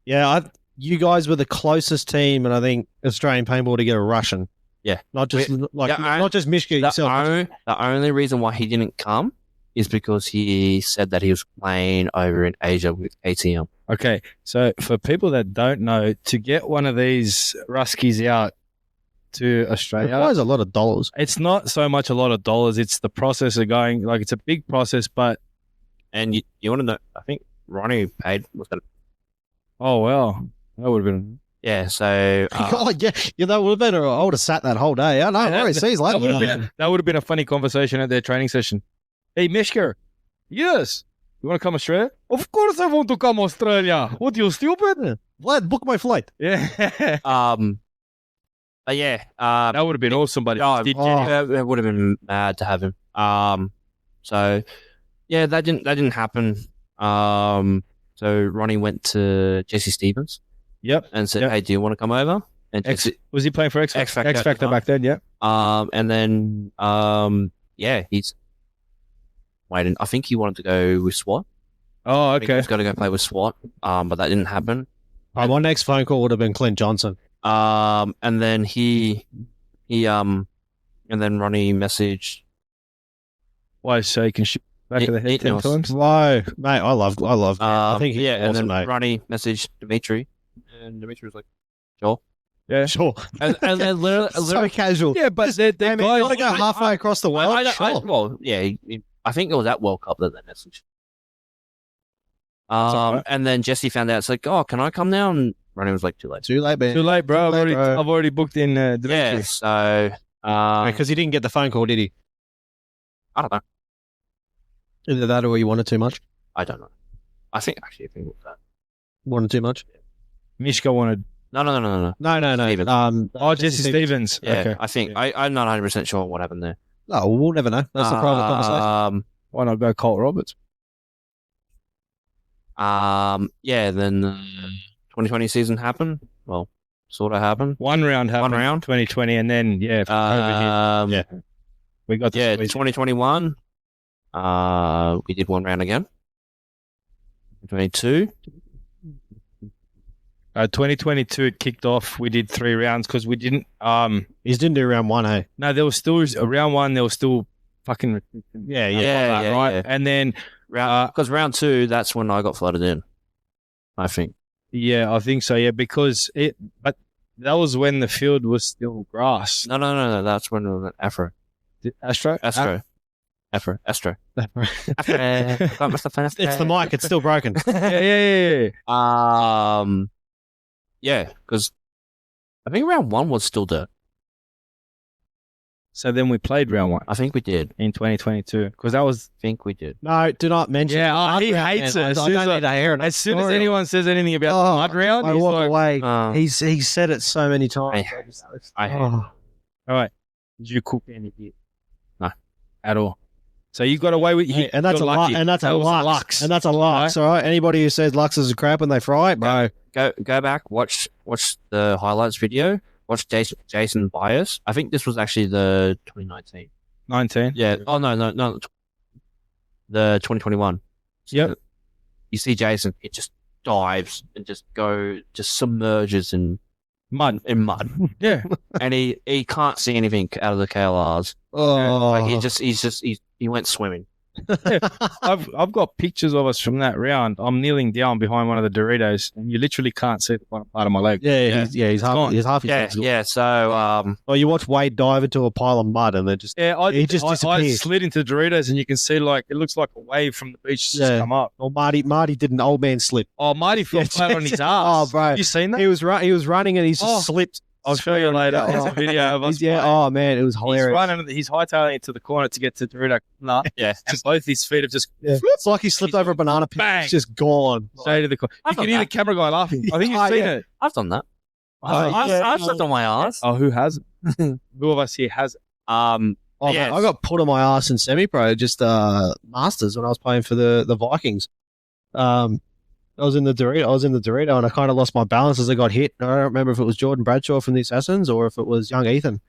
Yeah, you guys were the closest team, and I think Australian paintball to get a Russian. Yeah, not just not just Mishka yourself. The only reason why he didn't come is because he said that he was playing over in Asia with ATM. Okay, so for people that don't know, to get one of these Ruskies out to Australia, it requires a lot of dollars. It's not so much a lot of dollars; it's the process of going. Like it's a big process, but and you want to know? I think Ronnie paid was that. Oh well, that would have been. Yeah, so that would have been. I would have sat that whole day. I know. That would have been a funny conversation at their training session. Hey, Mishka, yes, you want to come Australia? Of course, I want to come Australia. What, you stupid? Vlad, book my flight. Yeah. But yeah, that would have been awesome. But it would have been mad to have him. So yeah, that didn't happen. So Ronnie went to Jesse Stevens. Yep. And said, "Hey, do you want to come over?" And was he playing for X Factor back then? Yeah. And then he's waiting. I think he wanted to go with SWAT. Oh, okay. He's got to go play with SWAT. But that didn't happen. My next phone call would have been Clint Johnson. And then and then Ronnie messaged. Why? So he can shoot back of the head 10 times? Why, mate? I love. I think he's awesome, and then mate. Ronnie messaged Dimitri, and Dimitri was like, "Sure." Yeah, sure. And then literally, so casual. Yeah, but they're guys. You want to go halfway across the world? I think it was at World Cup that they messaged. And then Jesse found out. It's like, "Oh, can I come now?" And Ronnie was like, "Too late." Too late, man. Too late, bro. I've already booked in Dimitri. Yeah, so because he didn't get the phone call, did he? I don't know. Either that or you wanted too much. I don't know. I think it was that. Wanted too much. Mishka wanted. No. Stevens. Jesse Stevens. Yeah, okay. I think I'm not 100% sure what happened there. Oh, we'll never know. That's a private conversation. Why not go Colt Roberts? Then the 2020 season happened. Well, sort of happened. One round happened. 2020, and then COVID hit. Yeah, we got 2021. We did one round again. 2022. 2022 it kicked off. We did 3 rounds because we didn't. He didn't do round one, hey? No, there was still round one. There was still fucking right. Yeah. And then because round 2, that's when I got flooded in. I think. Yeah, I think so. Yeah, because but that was when the field was still grass. No. That's when it was Afro. Astro. Astro. It's the mic. It's still broken. Yeah. Yeah, because I think round 1 was still dirt. So then we played round 1 I think we did. in 2022 because that was. I think we did. No, do not mention. Yeah, he Mud hates round, it. man. I don't need to hear it. As soon as anyone says anything about the mud round, I he's walk like, away. He's said it so many times. I hate all right, did you cook any beer? No, at all. So you got away with and that's a Lux, and that's a Lux, and that's a Lux. All right, anybody who says Lux is crap and they fry it, bro, go back, watch the highlights video. Watch Jason Bias. I think this was actually the 2019. 19. Yeah. Oh no, the 2021. Yep. You see Jason, it just dives and just submerges in mud. Yeah. And he can't see anything out of the KLRs. Oh, Like he went swimming. I've got pictures of us from that round. I'm kneeling down behind one of the Doritos, and you literally can't see the bottom part of my leg. He's half his leg's gone. Yeah. So Well, you watch Wade dive into a pile of mud and then just I disappears. slid into the Doritos, and you can see like it looks like a wave from the beach just come up. Or Marty did an old man slip. Oh, Marty fell flat on his ass. Oh, bro, you seen that? He was running and he's just slipped. I'll show you later. There's a video of us. Oh man, it was hilarious. He's hightailing it to the corner to get to Dorito. yeah, and both his feet have just It's like he slipped over a banana peel. Bang. It's just gone. straight to the corner. You can hear the camera guy laughing. I think you've seen it. I've done that. Oh, I've slipped on my ass. Oh, who hasn't? Who of us here has? Man, I got put on my ass in semi-pro, just Masters when I was playing for the Vikings. I was in the Dorito, and I kind of lost my balance as I got hit. I don't remember if it was Jordan Bradshaw from the Assassins or if it was young Ethan.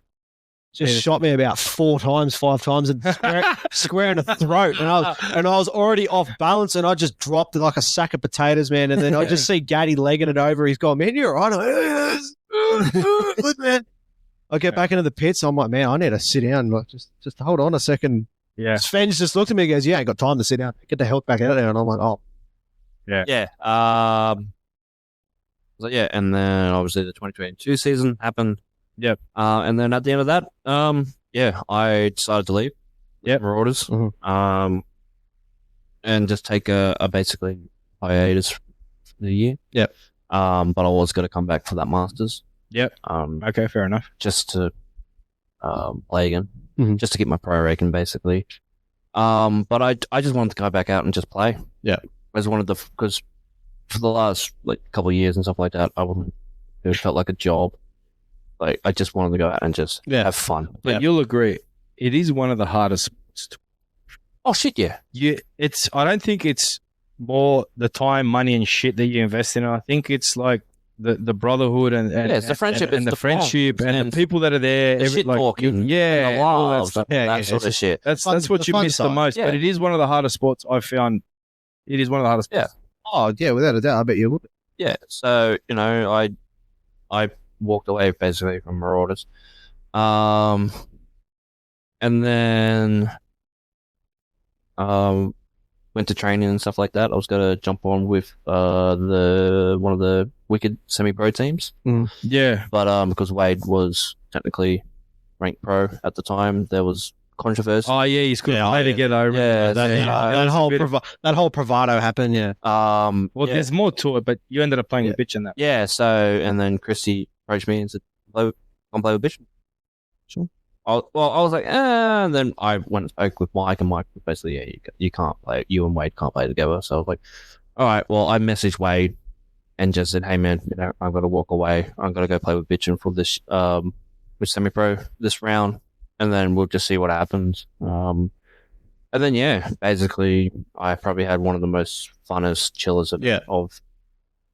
Just shot me about 5 times, and square in the throat. And I was already off balance, and I just dropped like a sack of potatoes, man. And then I just see Gaddy legging it over. He's going, man, you're right. Good, man. I get back into the pits. I'm like, man, I need to sit down. Like, just hold on a second. Yeah. Sven's just looked at me and goes, yeah, I ain't got time to sit down. Get the hell back out there. And I'm like, oh. Yeah. So yeah, and then obviously the 2022 season happened. Yep. And then at the end of that, I decided to leave. Yep. Marauders. Mm-hmm. And just take a basically hiatus for the year. Yep. But I was going to come back for that Masters. Yep. Okay, fair enough. Just to play again, just to get my pro ranking basically. But I just wanted to go back out and just play. Yeah. Because for the last couple of years and stuff like that, it felt like a job. Like I just wanted to go out and just have fun. But you'll agree, it is one of the hardest. Oh shit, yeah. I don't think it's more the time, money, and shit that you invest in it. I think it's like the brotherhood and it's the friendship and the friendship and the people that are there. The shit talking, and the all that stuff, that sort of shit. That's what you miss the most. But it is one of the hardest sports I've found. It is one of the hardest. Yeah. Oh yeah, without a doubt. I bet you would. Yeah. So I walked away basically from Marauders, and then went to training and stuff like that. I was gonna jump on with one of the Wicked semi-pro teams. Yeah. But because Wade was technically ranked pro at the time, there was controversy. Oh yeah, he's good. Play together. That whole bravado happened. Yeah. There's more to it, but you ended up playing with Bitch in that. Yeah. So and then Christy approached me and said, "Come play with Bitch." Sure. I was like, and then I went and spoke with Mike, and Mike was basically, you can't play. You and Wade can't play together. So I was like, all right. Well, I messaged Wade and just said, hey man, I'm gonna walk away. I'm gonna go play with Bitchin for this with semi-pro this round, and then we'll just see what happens. And then basically, I probably had one of the most funnest chillers of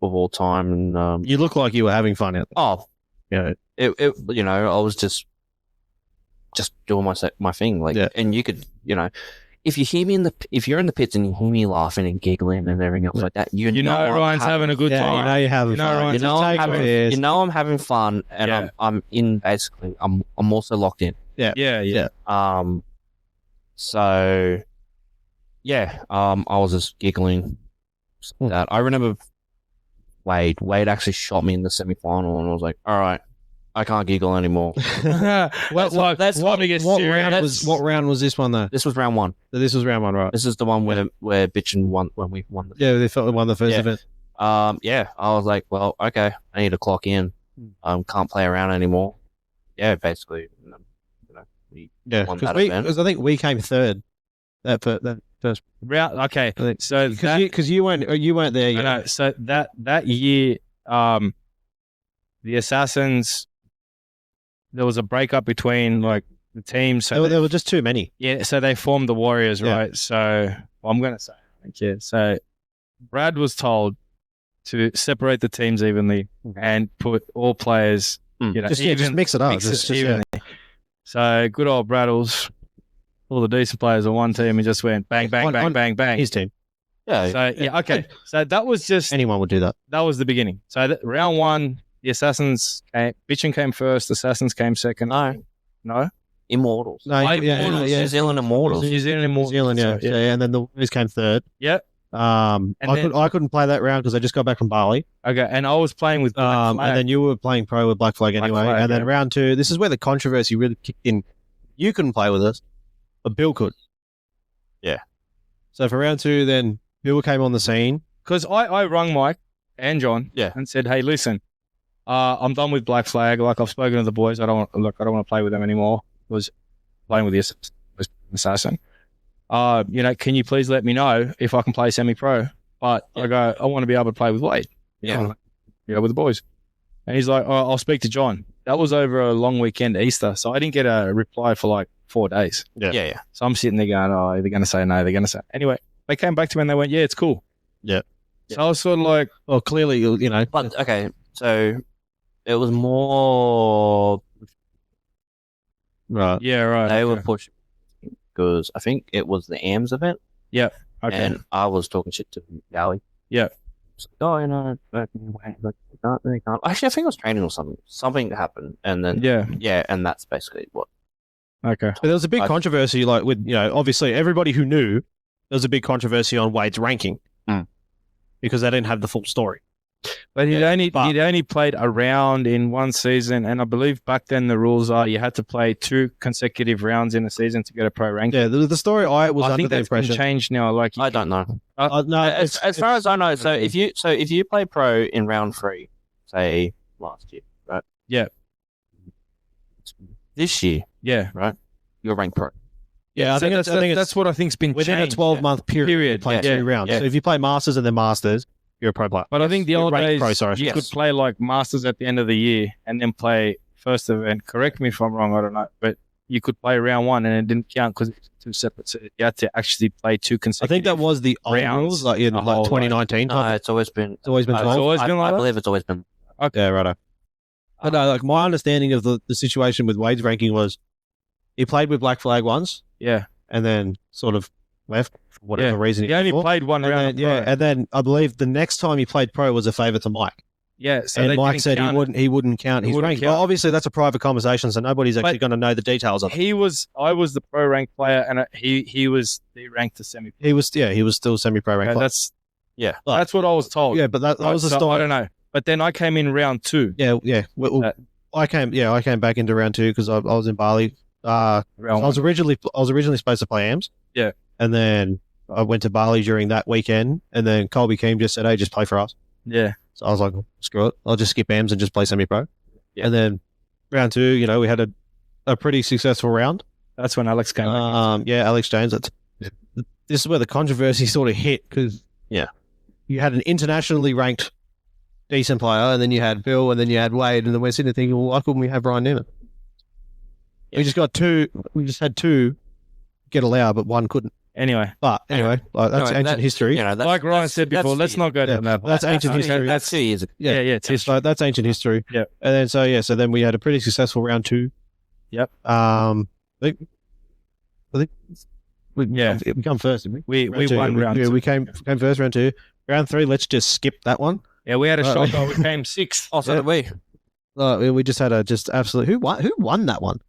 all time. And you look like you were having fun out there. Oh, yeah. I was just doing my thing, and you could, if you hear me if you're in the pits and you hear me laughing and giggling and everything else like that, you know Ryan's having a good time. You know you're having fun. I'm having fun, and I'm in basically. I'm also locked in. Yeah. So, I was just giggling. That I remember. Wade actually shot me in the semi-final, and I was like, all right. I can't giggle anymore. What round was this one though? This was round 1. This was round 1, right? This is the one where Bitchin won when we won. They won the first event. I was like, well, okay, I need to clock in. Can't play around anymore. Yeah, basically, Yeah, won that event. because I think we came third that first round. Okay, so because you weren't there yet. No, so that year, the Assassins, there was a breakup between like the teams. So there were just too many. Yeah, so they formed the Warriors, right? So I'm going to say, so Brad was told to separate the teams evenly and put all players, just mix it up. Evenly. So good old Braddles, all the decent players on one team, and just went bang, bang, bang, bang, bang. His team. Yeah. So okay. So that was just anyone would do that. That was the beginning. So round one, the Assassins Bitchin came first. Assassins came second. No. Immortals. No, New Zealand Immortals. New Zealand, and then the Warriors came third. Yeah. I couldn't play that round because I just got back from Bali. Okay, and I was playing with Black Flag. And then you were playing pro with Black Flag anyway. And then round two, this is where the controversy really kicked in. You couldn't play with us, but Bill could. Yeah. So for round two, then Bill came on the scene. Because I rung Mike and John and said, hey, listen, I'm done with Black Flag. Like, I've spoken to the boys. I don't want to play with them anymore. Was playing with the Assassin. Can you please let me know if I can play semi-pro? But I want to be able to play with Wade. Yeah. With the boys. And he's like, I'll speak to John. That was over a long weekend, Easter. So I didn't get a reply for like 4 days. Yeah. So I'm sitting there going, they're going to say no, they're going to say. Anyway, they came back to me and they went, yeah, it's cool. Yeah. So I was sort of like, well, clearly, But, okay, so it was more... Right. Yeah, right. They were pushing because I think it was the AMS event. Yeah. Okay. And I was talking shit to Gally. Yeah. Like, they can't. Actually, I think I was training or something. Something happened, and then and that's basically what. Okay. But there was a big controversy, like with obviously everybody who knew there was a big controversy on Wade's ranking because they didn't have the full story. But he'd only played a round in one season, and I believe back then the rules are you had to play 2 consecutive rounds in a season to get a pro rank. Yeah, the story I think that's been changed now. Like I don't know. No, as far as I know, so if you play pro in round 3, say last year, right? Yeah. This year, right? You're ranked pro. Yeah, I think that's what I think's been within changed. a 12-month period. Play 2 rounds. Yeah. So if you play Masters and then Masters, you're a pro player. But I think the old days, you could play like Masters at the end of the year and then play first event. Correct me if I'm wrong, I don't know. But you could play round 1 and it didn't count because it's 2 separate. So you had to actually play 2 consecutive. I think that was the old rules, like in 2019. No, it's always been 12. I believe it's always been. Okay, yeah, righto. But no, like my understanding of the situation with Wade's ranking was he played with Black Flag once. Yeah. And then sort of left for whatever reason. He only played one round. And then I believe the next time he played pro was a favour to Mike. Yeah, so and Mike said he wouldn't count his rank. Well, obviously that's a private conversation, so nobody's actually going to know the details of it. I was the pro rank player, and he was the ranked to semi. He was still semi-pro rank. That's what I was told. Yeah, but that was the story. I don't know. But then I came in round 2. Yeah. Well, I came back into round 2 because I was in Bali. I was originally supposed to play AMS. Yeah. And then I went to Bali during that weekend, and then Colby Keem just said, "Hey, just play for us." Yeah. So I was like, "Screw it, I'll just skip AMS and just play semi-pro." Yeah. And then round 2, we had a pretty successful round. That's when Alex came. Alex James. This is where the controversy sort of hit because you had an internationally ranked decent player, and then you had Bill, and then you had Wade, and then we're sitting there thinking, well, why couldn't we have Ryan Newman? Yeah. We just had 2 get allowed, but 1 couldn't. Anyway, that's ancient history. Like Ryan said before, let's not go down that. That's ancient history. That's 2 years ago. Yeah, it's history. So that's ancient history. Yeah. And then so then we had a pretty successful round 2. Yep. I think we come first, didn't we? We won round 2. Yeah, we came first round 2. Round 3, let's just skip that one. Yeah, we had a shocker. We came 6th. Oh, so did we. We just had a absolute. Who won that one?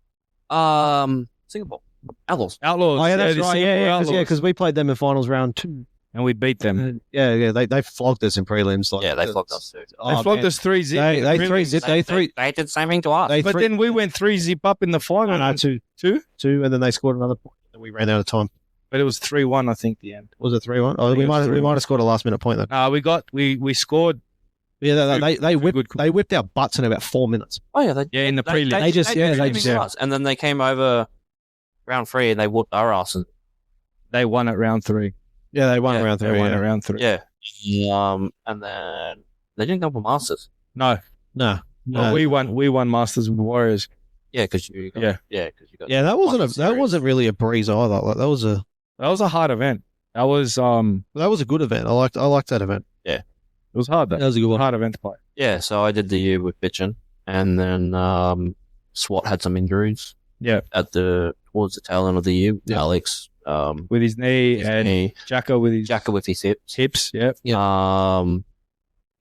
Singapore. Outlaws. Oh, yeah, that's right. Yeah, because we played them in finals round 2. And we beat them. They flogged us in prelims. They flogged us too. They flogged us 3-0. They 3-0. They did the same thing to us. But then we went 3-0 up in the final. No, 2, and then they scored another point. And we ran out of time. But it was 3-1, I think, the end. Was it 3-1? Oh, we might have scored a last minute point then. We scored. Yeah, they whipped our butts in about 4 minutes. Oh yeah, in the prelim. They just. And then they came over round 3, and they whooped our ass. And They won at round 3. Yeah, they won round 3. They won at round 3. yeah, and then they didn't go for Masters. No. We won Masters with Warriors. Yeah, because you got, because you got that wasn't really a breeze either. Like that was a hard event. That was a good event. I liked that event. Yeah, it was hard. That was a good one. Hard event to play. Yeah, so I did the year with Bitchin, and then SWAT had some injuries. Yeah, towards the tail end of the year, Alex with his knee, Jacko with his hips. Yeah.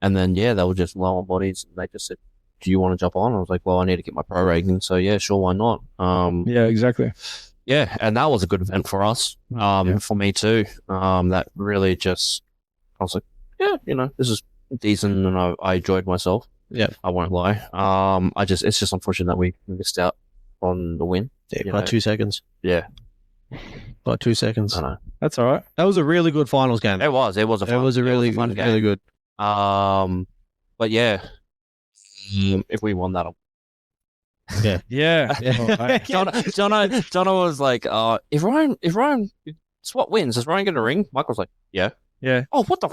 And then they were just low on bodies, and they just said, "Do you want to jump on?" I was like, "Well, I need to get my pro rating, so yeah, sure, why not?" Yeah, exactly. Yeah, and that was a good event for us. For me too. That really just, I was like, yeah, this is decent, and I enjoyed myself. Yeah, I won't lie. It's just unfortunate that we missed out on the win. Yeah, by 2 seconds. Yeah, by 2 seconds. I know. That's all right. That was a really good finals game. It was a really fun game. Really good. But yeah, if we won that. Yeah. Jono was like, if Ryan SWAT wins, is Ryan getting a ring? Michael's like, yeah. Oh, what the?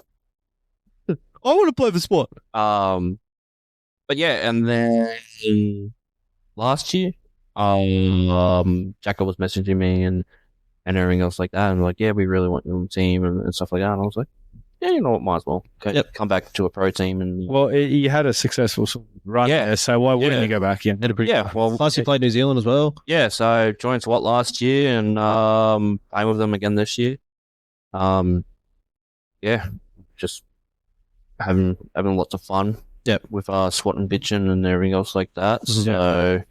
I want to play for SWAT. But yeah, and then last year, Jacko was messaging me and everything else like that, and like, yeah, we really want you on the team and stuff like that. And I was like, yeah, you know what, might as well come back to a pro team. And well, he had a successful run there, so why wouldn't you go back in? Well, plus he played New Zealand as well. Yeah, so joined SWAT last year and playing with them again this year. Just having lots of fun. With SWAT and bitching and everything else like that. So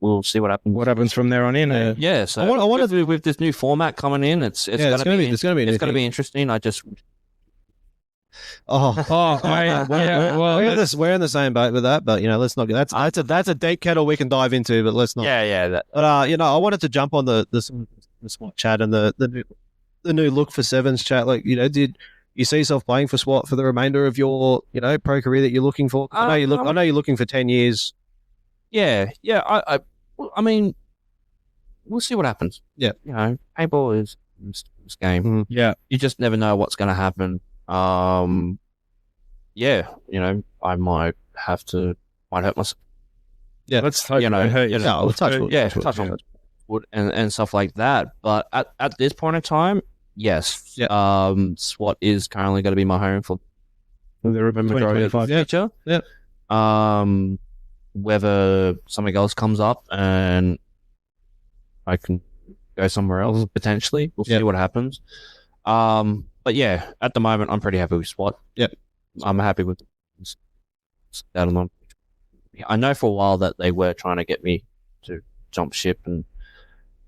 we'll see what happens. What happens from there on in? So I wanted to, with this new format coming in, it's going to be interesting. I just we're in the same boat with that, but let's not get that's a deep kettle we can dive into, but let's not. That. But I wanted to jump on the SWAT chat and the new look for sevens chat. Like, did you see yourself playing for SWAT for the remainder of your pro career that you're looking for? I know you're looking for 10 years. Yeah. I mean, we'll see what happens. Yeah. Paintball is this game. Mm-hmm. Yeah. You just never know what's going to happen. I might hurt myself. Yeah. Let's touch touch on wood and stuff like that. But at this point in time, yes. Yeah. SWAT is currently going to be my home for the majority of the future. Yeah. Whether something else comes up and I can go somewhere else potentially, we'll see what happens. But yeah, at the moment I'm pretty happy with SWAT. Yep. I'm happy with that. I know for a while that they were trying to get me to jump ship and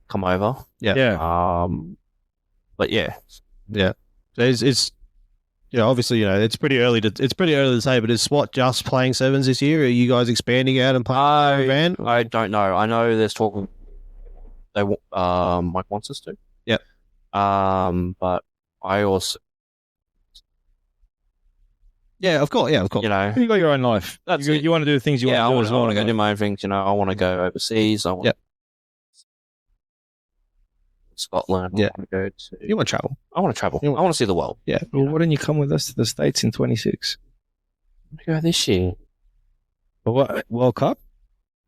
come over. Yeah. But yeah. It's obviously, it's pretty early to say, but is SWAT just playing sevens this year? Are you guys expanding out and playing van? I don't know. I know there's talk. Mike wants us to. Yep. But I also. Yeah, of course. You got your own life. You want to do the things you want to do as well. I want to go do my own things. I want to go overseas. I want. Scotland. Yeah. I want to go to. You want to travel? I want to travel. I want to see the world. Yeah. Well, why don't you come with us to the States in 26? Go this year. But what? World Cup?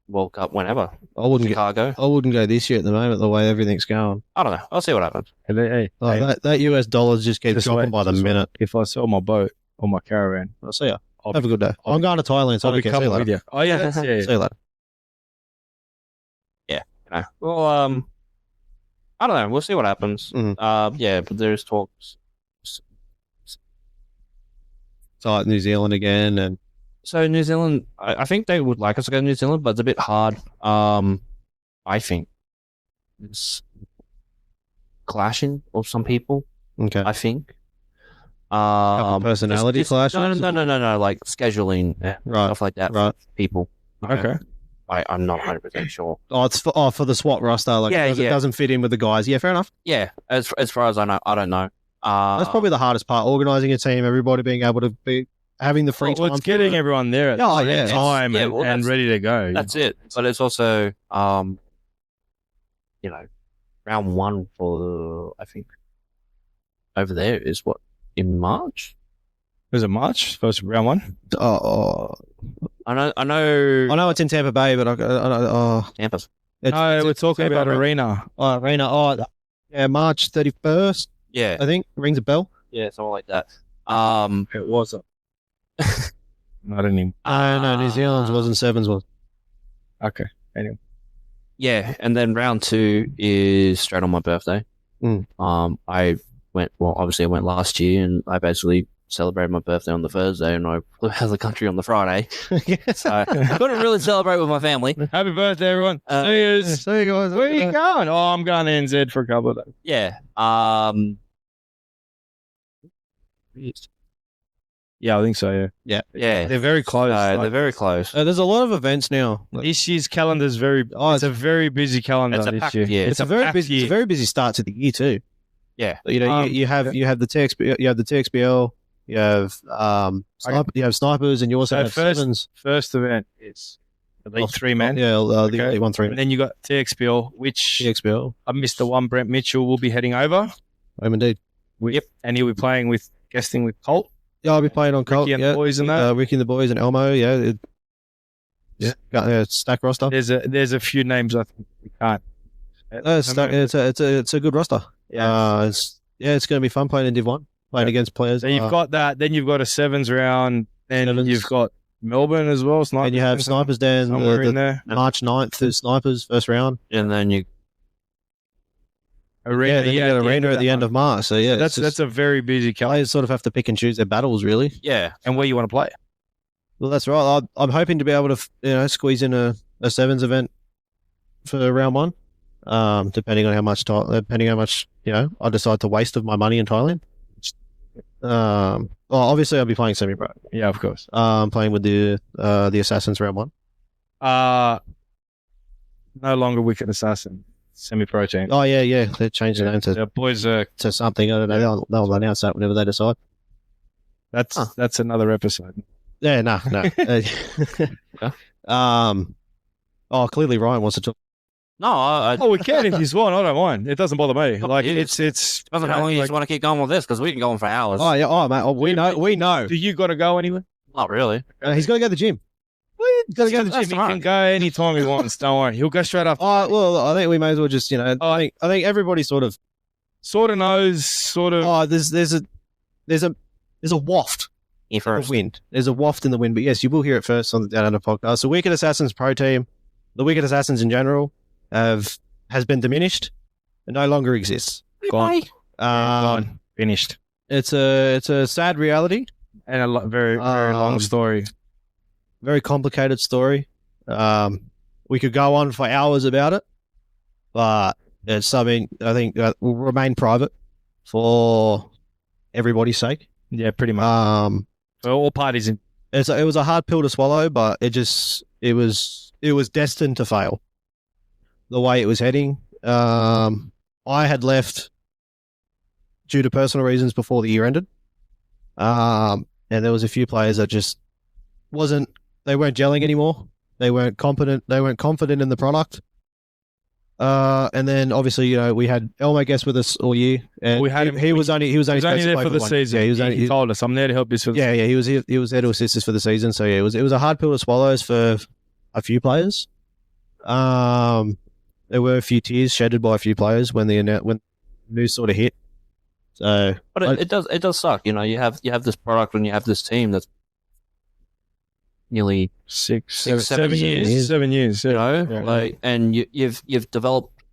World Cup, whenever. I wouldn't Chicago. I wouldn't go this year at the moment. The way everything's going. I don't know. I'll see what happens. That US dollars just keeps dropping by the minute. If I sell my boat or my caravan, I'll see you. Have a good day. I'm going to Thailand, so I'll be coming with you. Oh yeah. See you later. Yeah. Well, I don't know. We'll see what happens. Mm-hmm. But there's talks. So like New Zealand again, and so New Zealand. I think they would like us to go to New Zealand, but it's a bit hard. I think it's clashing of some people. Okay. I think. Personality clashes? No. Like scheduling, stuff like that. Right. For people. Okay. I'm not 100% sure. Oh, it's for the SWAT roster. Like, it doesn't fit in with the guys. Yeah, fair enough. Yeah, as far as I know, I don't know. That's probably the hardest part: organizing a team, everybody being able to be having the free time. It's getting everyone there at the time and ready to go. That's it. But it's also round one for I think over there is what in March. Was it March? First round one? I know. I know it's in Tampa Bay, but Tampa. No, we're talking about Arena. Arena. Yeah, March 31st. Yeah, I think rings a bell. yeah, something like that. It was. I didn't even. No, New Zealand's wasn't sevens was. Okay. Anyway. Yeah, and then round two is straight on my birthday. I went. Well, obviously, I went last year, and I basically celebrated my birthday on the Thursday, and I flew out of the country on the Friday. So I couldn't really celebrate with my family. Happy birthday, everyone. See you guys. Where are you going? Oh, I'm going to NZ for a couple of days. Yeah. Yeah, I think so. Yeah. They're very close. They're very close. There's a lot of events now. This year's calendar is very. It's a very busy calendar It's a this packed year. year. It's a very busy. It's a very busy start to the year too. Yeah. You have the TXBL, you have the TXBL, you have you have snipers, and you also have sevens. First event is Elite 3 man. Yeah, the Elite 1-3. And then you got TXBL, which TXBL. I missed the one. Brent Mitchell will be heading over. Indeed. Yep, and he'll be playing guesting with Colt. Yeah, I'll be playing on Colt. Ricky and the boys and that. Ricky and the boys and Elmo. Yeah. Got stack roster. There's a few names I think we can't. It's a good roster. Yeah. It's going to be fun playing in Div 1, playing against players. So you've got that. Then you've got a sevens round. Then you've got Melbourne as well. Snipers, and you have Snipers down somewhere in there. March 9th is Snipers first round. And then you Arena, then you got Arena at the end of March. So yeah, that's a very busy calendar. Players sort of have to pick and choose their battles, really. Yeah. And where you want to play. Well, that's right. I'm hoping to be able to squeeze in a sevens event for round one. Depending on how much I decide to waste of my money in Thailand. Well, obviously I'll be playing semi-pro. Yeah, of course. Playing with the Assassins round one. No longer Wicked Assassin, semi-pro team. Oh yeah, they changed the name The boys are to something. I don't know. They'll announce that whenever they decide. that's another episode. Yeah, no. Clearly Ryan wants to talk. No, we can if you want. I don't mind. It doesn't bother me. Like it's. Doesn't how long you just want to keep going with this because we can go on for hours. Oh yeah, mate. We know. Do you got to go anywhere? Not really. He's got to go to the gym. He's got to go to the gym. He can go anytime he wants. Don't worry. He'll go straight after. Well, I think we may as well just I think everybody sort of knows. There's a waft. First. The wind. There's a waft in the wind, but yes, you will hear it first on the Down Under podcast. The Wicked Assassins pro team, the Wicked Assassins in general, has been diminished and no longer exists. Gone. Gone. Finished. It's a sad reality and a very long story. Very complicated story. We could go on for hours about it, but it's something I think will remain private for everybody's sake. Yeah, pretty much. For all parties. It was a hard pill to swallow, but it was destined to fail. The way it was heading, I had left due to personal reasons before the year ended, and there was a few players that just they weren't gelling anymore. They weren't competent. They weren't confident in the product. And then obviously, we had Elmo guest with us all year, and we had him. He was only there for the season. Yeah, he told us, "I'm there to help you." He was there to assist us for the season. So yeah, it was a hard pill to swallow for a few players. There were a few tears shedded by a few players when news sort of hit. So, but it does suck. You have this product and you have this team that's nearly 7 years. 7 years. Yeah. And you've developed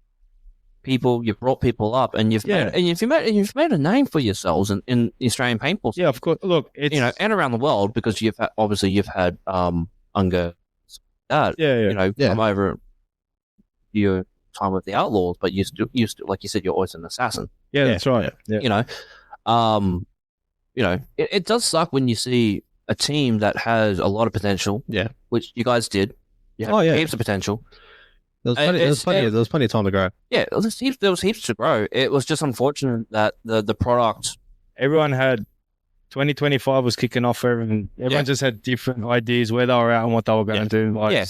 people, you've brought people up, and you've made a name for yourselves in the Australian paintball. Yeah, of course. Look, it's and around the world because you've had Unger, come over your time with the Outlaws, but you still like you said, you're always an assassin. Yeah, that's right. Yeah. It does suck when you see a team that has a lot of potential. Yeah, which you guys did. You had heaps of potential. There was plenty of time to grow. Yeah, there was heaps to grow. It was just unfortunate that the product. Everyone had 2025 was kicking off for everyone. Everyone just had different ideas where they were at and what they were going to do. Like,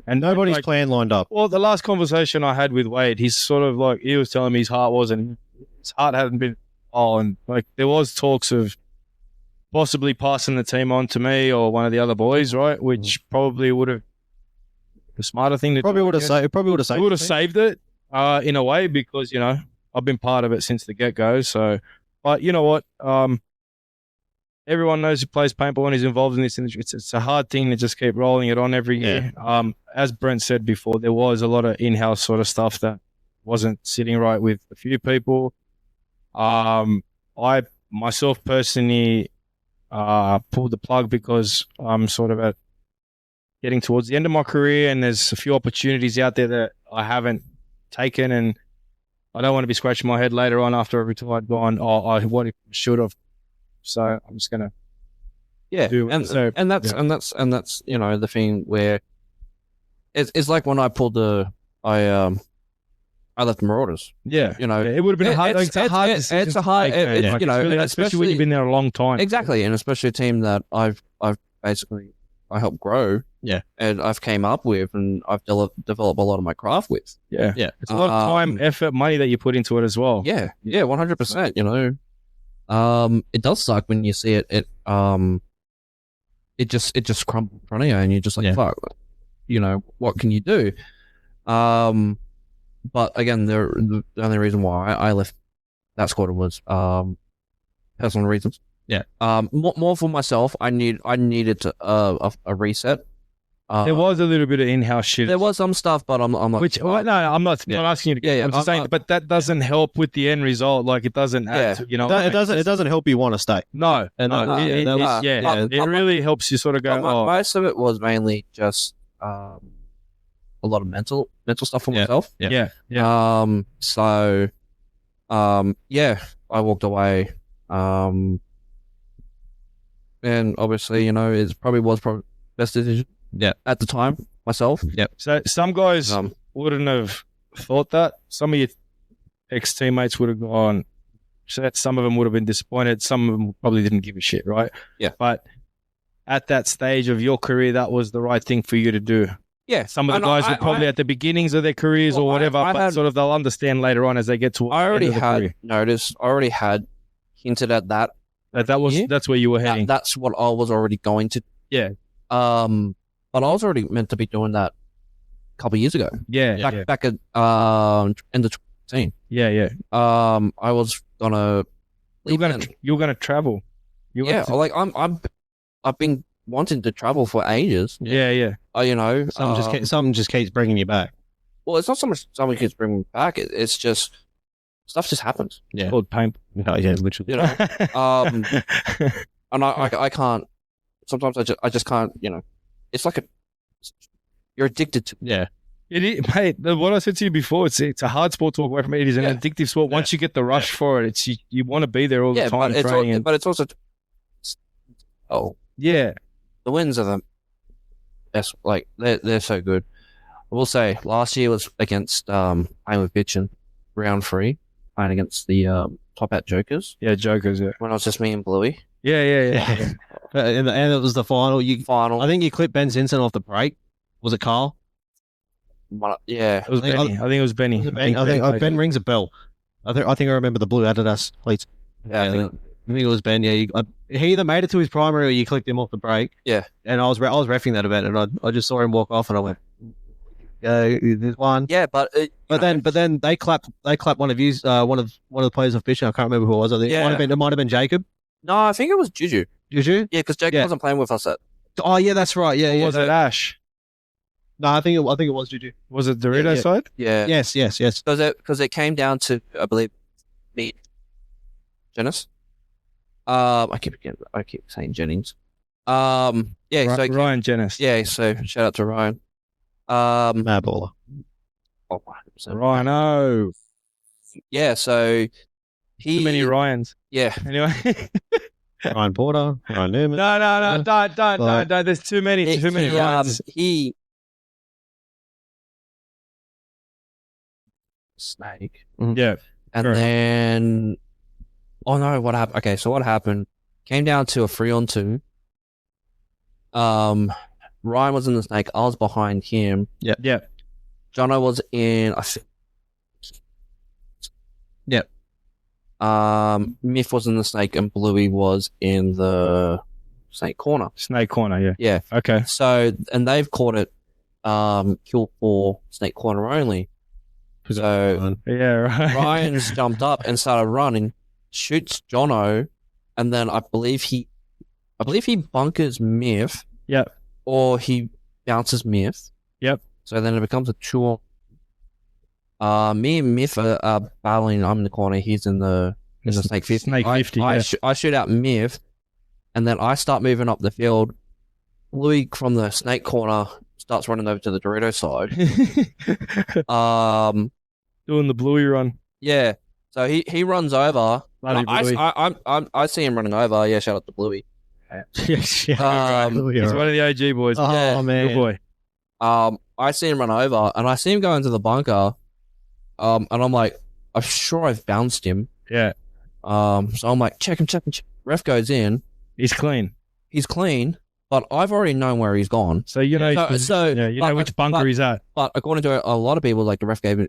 and nobody's plan lined up. Well, the last conversation I had with Wade, he's sort of like, he was telling me his heart hadn't been and like there was talks of possibly passing the team on to me or one of the other boys, right? Which probably would have the smarter thing to probably do. Would have saved it in a way, because I've been part of it since the get go. So, but you know what? Everyone knows who plays paintball and is involved in this industry. It's a hard thing to just keep rolling it on every year. As Brent said before, there was a lot of in-house sort of stuff that wasn't sitting right with a few people. I myself personally pulled the plug because I'm sort of getting towards the end of my career, and there's a few opportunities out there that I haven't taken, and I don't want to be scratching my head later on after I've retired going, what if I should have. So I'm just gonna do it. And that's the thing where it's like when I pulled I left the Marauders. Yeah, it would have been a hard. It's a hard. Especially when you've been there a long time. Exactly, and especially a team that I've basically helped grow. Yeah, and I've came up with, and I've developed a lot of my craft with. Yeah. It's a lot of time, effort, money that you put into it as well. Yeah, 100%. It does suck when you see it. It just crumbles in front of you, and you're just like, fuck. What can you do? But again, the only reason why I left that squad was personal reasons. Yeah. More for myself. I needed a reset. There was a little bit of in-house shit. There was some stuff, but I'm not. I'm not asking you to. I'm just saying, but that doesn't help with the end result. Like it doesn't. Add to, it doesn't help you want to stay. No. It really helps you sort of go. Most of it was mainly just a lot of mental stuff for myself. Yeah. So, I walked away. And obviously, it probably was best decision. Yeah. At the time, myself. Yep. So some guys wouldn't have thought that. Some of your ex-teammates would have gone. So that some of them would have been disappointed. Some of them probably didn't give a shit, right? Yeah. But at that stage of your career, that was the right thing for you to do. Yeah. Some of the guys were probably at the beginnings of their careers or whatever, but sort of they'll understand later on as they get to. I already had noticed. I already had hinted at that. That's where you were heading. That's what I was already going to. Yeah. But I was already meant to be doing that a couple of years ago. Yeah. Back at end of 2018. Yeah. I was gonna. You're gonna travel. I've been wanting to travel for ages. Yeah. Something just keeps bringing you back. Well, it's not so much something keeps bringing me back. It's just stuff just happens. Yeah. It's called pain. Yeah, literally. And I can't. Sometimes I just can't. It's like you're addicted to. Yeah. It is, mate. What I said to you before, it's a hard sport to walk away from it. It is an addictive sport. Once you get the rush for it, you want to be there all the time. But it's also. Yeah. The wins are the best. Like they're so good. I will say last year was against Playing with Bitchin, round 3, playing against the Top Hat Jokers. Yeah, Jokers. Yeah. When it was just me and Bluey. Yeah. And it was the final. I think you clipped Ben Simpson off the break. Was it Carl? Yeah. It was Benny. I think it was Benny. I think Ben rings a bell. I think I remember the blue Adidas plates. Yeah, I think it was Ben. Yeah, he either made it to his primary or you clicked him off the break. Yeah. And I was reffing that event, and I just saw him walk off, and I went, "There's one." Yeah, but then they clapped one of you, one of the players of Fishing. I can't remember who it was. I think it might have been Jacob. No, I think it was Juju. Juju? Yeah, because Jacob wasn't playing with us at. Oh yeah, that's right. Yeah. Was it Ash? No, I think it was Juju. Was it Dorito side? Yeah. Yes. Because it came down to, I believe, me, Janice. I keep saying Jennings. Ryan Jennings. Yeah, so shout out to Ryan. Mad baller. 100%. Rhino. Yeah, so too many Ryans. Yeah. Anyway. Ryan Porter, Ryan Newman. No, don't. There's too many Ryans. Snake. Yeah. And then, oh no, what happened? Okay, so what happened? Came down to a 3-on-2. Ryan was in the snake. I was behind him. Yeah. Jono was in. Myth was in the snake, and Bluey was in the snake corner. Snake corner, yeah. Yeah. Okay. So, and they've caught it kill for snake corner only. So yeah, right. Ryan's jumped up and started running, shoots Jono, and then I believe he bunkers Myth. Yep. Or he bounces Myth. Yep. So then it becomes a 2-on. Me and Myth are battling. I'm in the corner. He's in the snake 50. Snake 50. I shoot out Myth, and then I start moving up the field. Louis from the snake corner starts running over to the Dorito side. Doing the Bluey run. Yeah. So he runs over. Bluey. I see him running over. Yeah, shout out to Bluey. Yes, yeah, he's one of the OG boys. Oh, yeah, man. Good boy. I see him run over, and I see him go into the bunker. And I'm like, I'm sure I've bounced him. Yeah. So I'm like, check him. Ref goes in. He's clean. He's clean, but I've already known where he's gone. So you know, you know which bunker he's at. But according to a lot of people, like the ref gave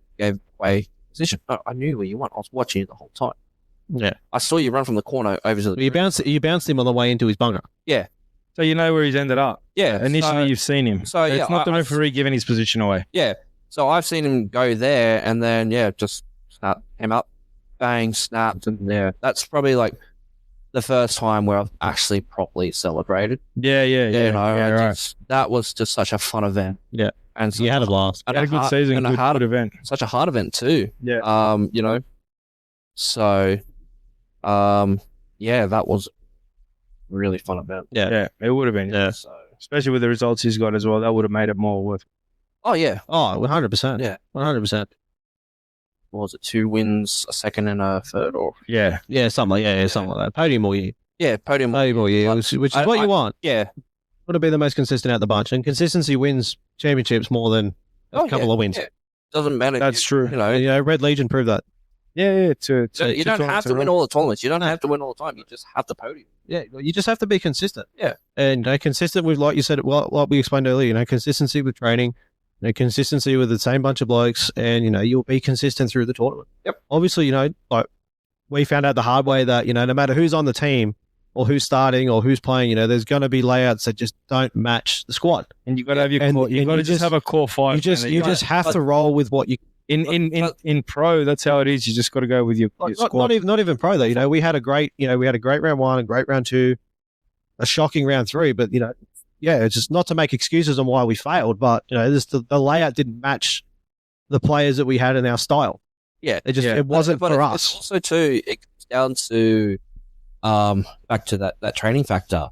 away position. Oh, I knew where you went. I was watching you the whole time. Yeah. I saw you run from the corner over to the. You bounced him on the way into his bunker. Yeah. So you know where he's ended up. Yeah. Initially, you've seen him. So it's not the referee giving his position away. Yeah. So I've seen him go there, and then just snap him up, bang, snapped, and that's probably like the first time where I've actually properly celebrated. Yeah. You know, Right. That was just such a fun event. Yeah. And You had a blast. Had a good season, and good event. Such a hard event too. Yeah. You know, so, that was a really fun event. Yeah, it would have been. Yeah. So, Especially with the results he's got as well, that would have made it more worth. oh yeah. Oh, 100%. Yeah. 100%. What was it? 2 wins, a second and a third, or Yeah. Yeah, something like that. Podium all year. podium. Podium all year, which is what you want. Yeah. Want to be the most consistent out the bunch, and consistency wins championships more than a couple of wins. Yeah. Doesn't matter. That's true. You know, You know, Red Legion proved that. Yeah. you don't have to win all the tournaments. You don't have to win all the time. You just have the podium. Yeah, you just have to be consistent. Yeah. And consistent with, like you said, what we explained earlier, consistency with training, consistency with the same bunch of blokes, and, you'll be consistent through the tournament. Yep. Obviously, like we found out the hard way that, no matter who's on the team or who's starting or who's playing, there's going to be layouts that just don't match the squad. And you got to have your core. You got to just have a core five. You just have to roll with what you. In pro, that's how it is. You just got to go with your squad. Not even pro though. We had a great round 1 and great round 2, a shocking round 3. But it's just not to make excuses on why we failed. But the layout didn't match the players that we had in our style. Yeah, it wasn't for us. It's also too. It comes down to back to that training factor.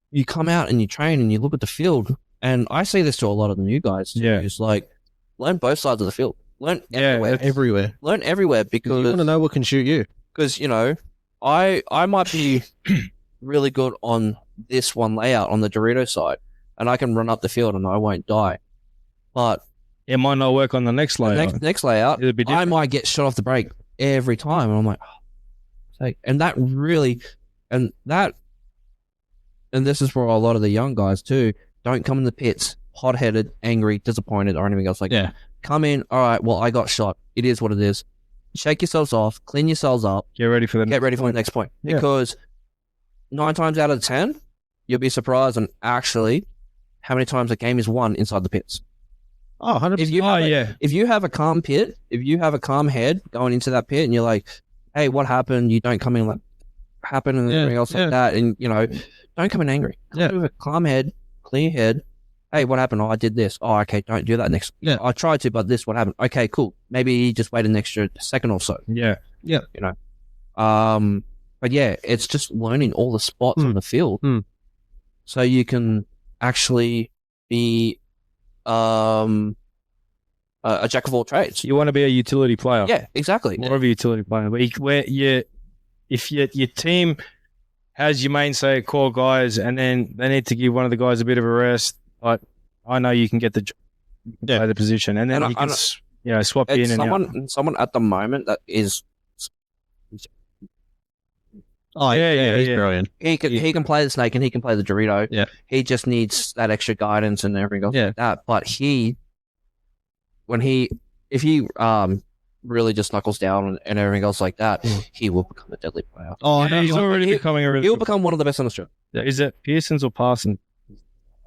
You come out and you train and you look at the field, and I see this to a lot of the new guys too. Yeah. It's like, learn both sides of the field. Learn everywhere. Learn everywhere, because you want to know what can shoot you. Because I might be really good on this one layout on the Dorito side, and I can run up the field and I won't die. But it might not work on the next layout. Next layout, It'll be different. I might get shot off the break every time, and I'm like, and that really, and this is for a lot of the young guys too. Don't come in the pits hot-headed, angry, disappointed, or anything else like that. Come in, all right, well, I got shot. It is what it is. Shake yourselves off, clean yourselves up. Get ready for the next point. Yeah. Because 9 times out of 10, you'll be surprised on actually how many times a game is won inside the pits. Oh, 100%. If you have a calm pit, if you have a calm head going into that pit and you're like, hey, what happened? You don't come in like, happened and everything else like that. And, don't come in angry. Come with a calm head, clear head. Hey, what happened? Oh, I did this. Oh, okay, don't do that next. Yeah. I tried to, but this, what happened? Okay, cool. Maybe just wait an extra second or so. Yeah. But yeah, it's just learning all the spots on the field, so you can actually be a jack of all trades. You want to be a utility player. Yeah, exactly. More of a utility player. But if your team has your mainstay core guys, and then they need to give one of the guys a bit of a rest, like, I know you can get the play the position, and then you can swap in and out. Someone at the moment that is Oh, yeah, he's brilliant. He can play the snake and he can play the Dorito. Yeah. He just needs that extra guidance and everything else like that. But if he really just knuckles down and everything else like that, he will become a deadly player. Oh, I know. He's already becoming a really He'll become one of the best in Australia. Yeah, is it Pearson's or Parsons?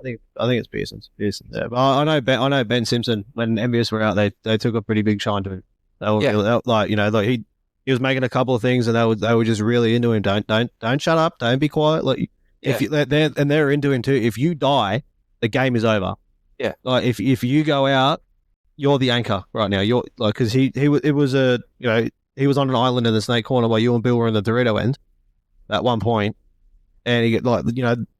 I think it's Pearson's. Yeah, but I know Ben Simpson, when MBS were out, they took a pretty big shine to him. They were like, he was making a couple of things and they were just really into him. Don't shut up, don't be quiet. Like if they're into him too. If you die, the game is over. Yeah. Like if you go out, you're the anchor right now. You're like, because he was on an island in the snake corner while you and Bill were in the Dorito end at one point, and he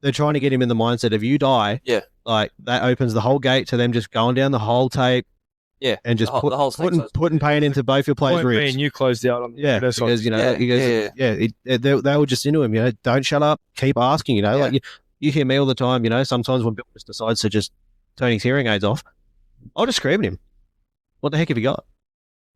they're trying to get him in the mindset of you die. Yeah. Like that opens the whole gate to them just going down the whole tape. Yeah. And just putting pain into both your players' ribs. And you closed out on because they were just into him. Don't shut up, keep asking. Like you hear me all the time. Sometimes when Bill just decides to just turn his hearing aids off, I'll just scream at him. What the heck have you got?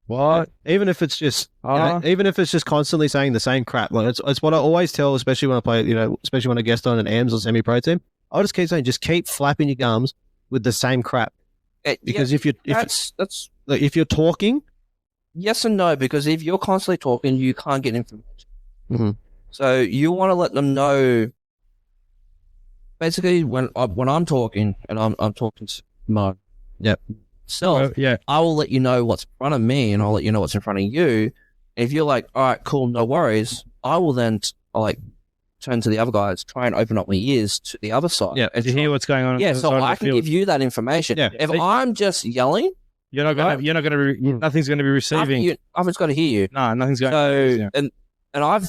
What? Even if it's just, even if it's just constantly saying the same crap. Like it's what I always tell, especially when I play, especially when I guest on an AMS or semi-pro team. I'll just keep saying, just keep flapping your gums with the same crap. Because if you're talking, yes and no. Because if you're constantly talking, you can't get information. Mm-hmm. So you want to let them know. Basically, when I'm talking and I'm talking to my self, I will let you know what's in front of me, and I'll let you know what's in front of you. And if you're like, all right, cool, no worries, I will then turn to the other guys, try and open up my ears to the other side. Yeah, and to hear what's going on. Yeah, so I can give you that information. Yeah. If I'm just yelling, nothing's going to be receiving. I've just got to hear you. No, nothing's going to be. And I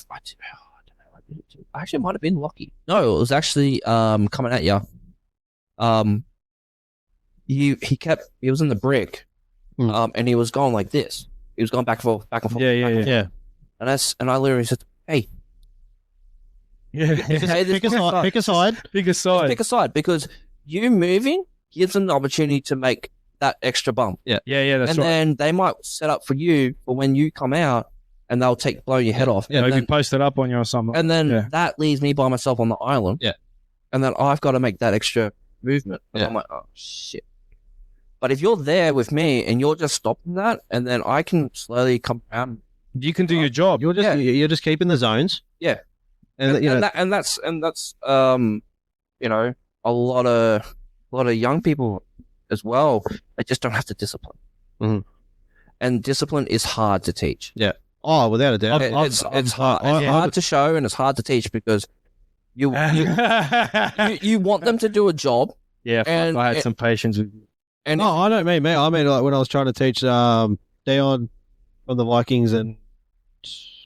actually might have been lucky. No, it was actually coming at you. He was in the brick, and he was going like this. He was going back and forth, back and forth. Yeah. And I literally said, "Hey, pick a side, because you moving gives them the opportunity to make that extra bump. Yeah, that's and then they might set up for you for when you come out, and they'll blow your head off. Yeah, maybe post it up on you or something. And then that leaves me by myself on the island. Yeah, and then I've got to make that extra movement. And I'm like, oh shit. But if you're there with me and you're just stopping that, and then I can slowly come around, you can do your job. You're just keeping the zones. Yeah, and that's a lot of young people as well. They just don't have the discipline, and discipline is hard to teach. Yeah. Oh, without a doubt, it's hard to show and it's hard to teach because you want them to do a job. Yeah, and I had some patience with you. And I don't mean me. I mean like when I was trying to teach Dion from the Vikings, and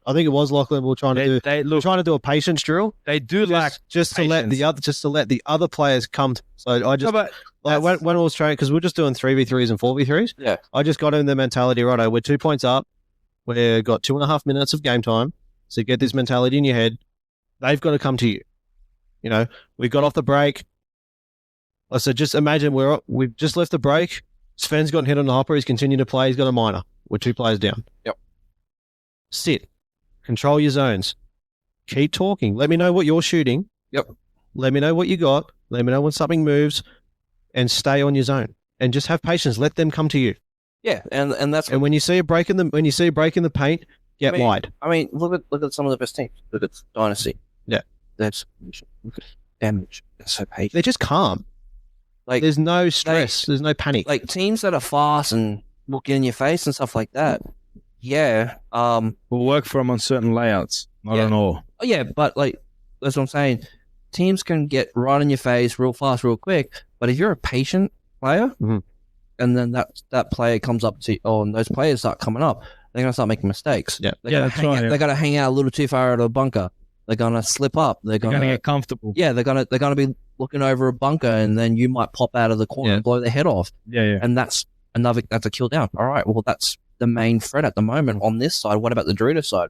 I think it was Lachlan. We were trying to do a patience drill. They do just to let the other players come. So I just when I was training, because we're just doing 3v3s and 4v3s. Yeah, I just got in the mentality. Right, we're 2 points up. We've got 2.5 minutes of game time. So get this mentality in your head. They've got to come to you. We got off the break. I said, just imagine we've just left the break. Sven's gotten hit on the hopper. He's continued to play. He's got a minor. We're 2 players down. Yep. Sit. Control your zones. Keep talking. Let me know what you're shooting. Yep. Let me know what you got. Let me know when something moves, and stay on your zone. And just have patience. Let them come to you. Yeah, and that's when you see a break in the paint, get wide. I mean, look at some of the best teams. Look at Dynasty. Yeah. Look at Damage. They're so patient. They're just calm. Like there's no stress. There's no panic. Like teams that are fast and will get in your face and stuff like that. Yeah. Will work for them on certain layouts. Not on all. Oh, yeah, but that's what I'm saying. Teams can get right in your face real fast, real quick. But if you're a patient player, and then that player comes up to you, and those players start coming up, they're gonna start making mistakes. Yeah. They're gonna hang out a little too far out of a bunker. They're gonna slip up. They're gonna get comfortable. Yeah, they're gonna be looking over a bunker, and then you might pop out of the corner and blow their head off. Yeah. And that's a kill down. All right, well that's the main threat at the moment on this side. What about the Dorito side?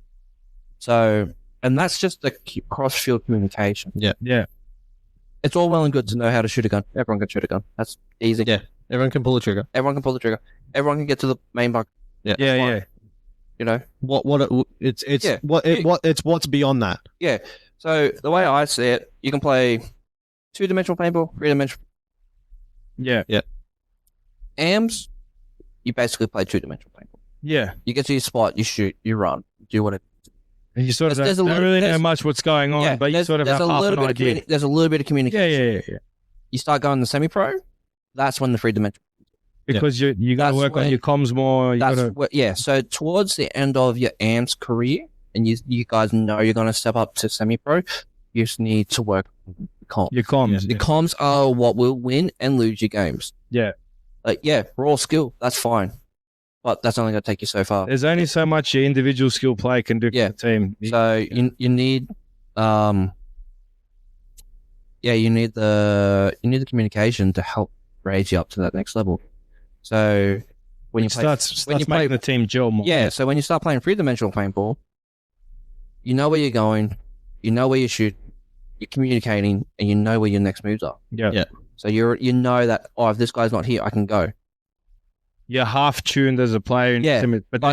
So, and that's just the cross-field communication. Yeah. It's all well and good to know how to shoot a gun. Everyone can shoot a gun. That's easy. Yeah. Everyone can pull the trigger. Everyone can get to the main bunker. Yeah. You know, it's what's beyond that. Yeah. So the way I see it, you can play 2-dimensional paintball, 3-dimensional. Yeah. AMs, you basically play 2-dimensional paintball. Yeah. You get to your spot, you shoot, you run, do whatever. And you sort of don't really know much what's going on, but you sort of have half an idea. There's a little bit of communication. Yeah. You start going to semi-pro, that's when the 3-dimensional. Because you got to work on your comms more. So towards the end of your AMS career, and you guys know you're going to step up to semi-pro, you just need to work on comms. Your comms. The comms are what will win and lose your games. Yeah. Raw skill, that's fine. But that's only going to take you so far. There's only so much your individual skill play can do for the team. So you need you need the communication to help raise you up to that next level. So when you play, making the team gel more. Yeah, so when you start playing 3-dimensional paintball, you know where you're going, you know where you shoot, you're communicating, and you know where your next moves are. Yeah. So you know that if this guy's not here, I can go. You're half tuned as a player. But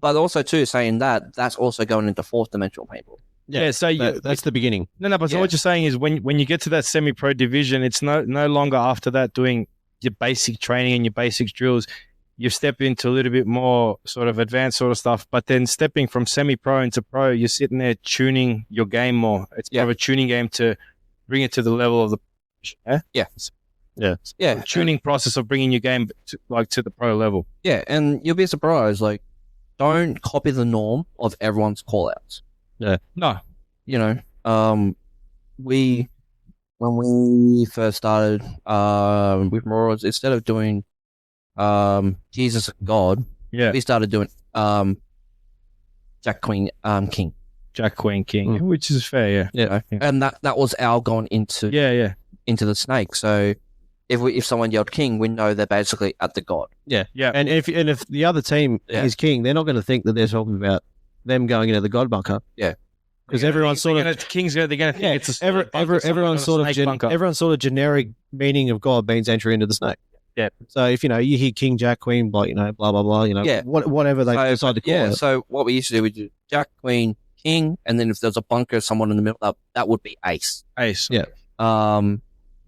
also too saying that's also going into 4th-dimensional paintball. Yeah, so that's the beginning. No, but so what you're saying is when you get to that semi-pro division, it's no longer after that doing your basic training and your basic drills. You step into a little bit more sort of advanced sort of stuff, but then stepping from semi-pro into pro, you're sitting there tuning your game more. It's more of a tuning game to bring it to the level of the tuning process of bringing your game to the pro level. Yeah, and you'll be surprised. Like, don't copy the norm of everyone's call-outs. Yeah. No. You know, when we first started with Marauders, instead of doing Jesus God, we started doing Jack Queen King. Jack Queen King, which is fair, yeah. And that was our going into into the snake. So if someone yelled King, we know they're basically at the God. Yeah. And if the other team is King, they're not going to think that they're talking about them going into the God bunker. Yeah. Because everyone's sort of they're going to think it's a everyone's sort of generic meaning of God means entry into the snake. Yeah. So if you hear King, Jack, Queen, blah blah blah, whatever they decide to call it. So what we used to do, we do Jack, Queen, King, and then if there's a bunker, someone in the middle, that would be Ace. Yeah.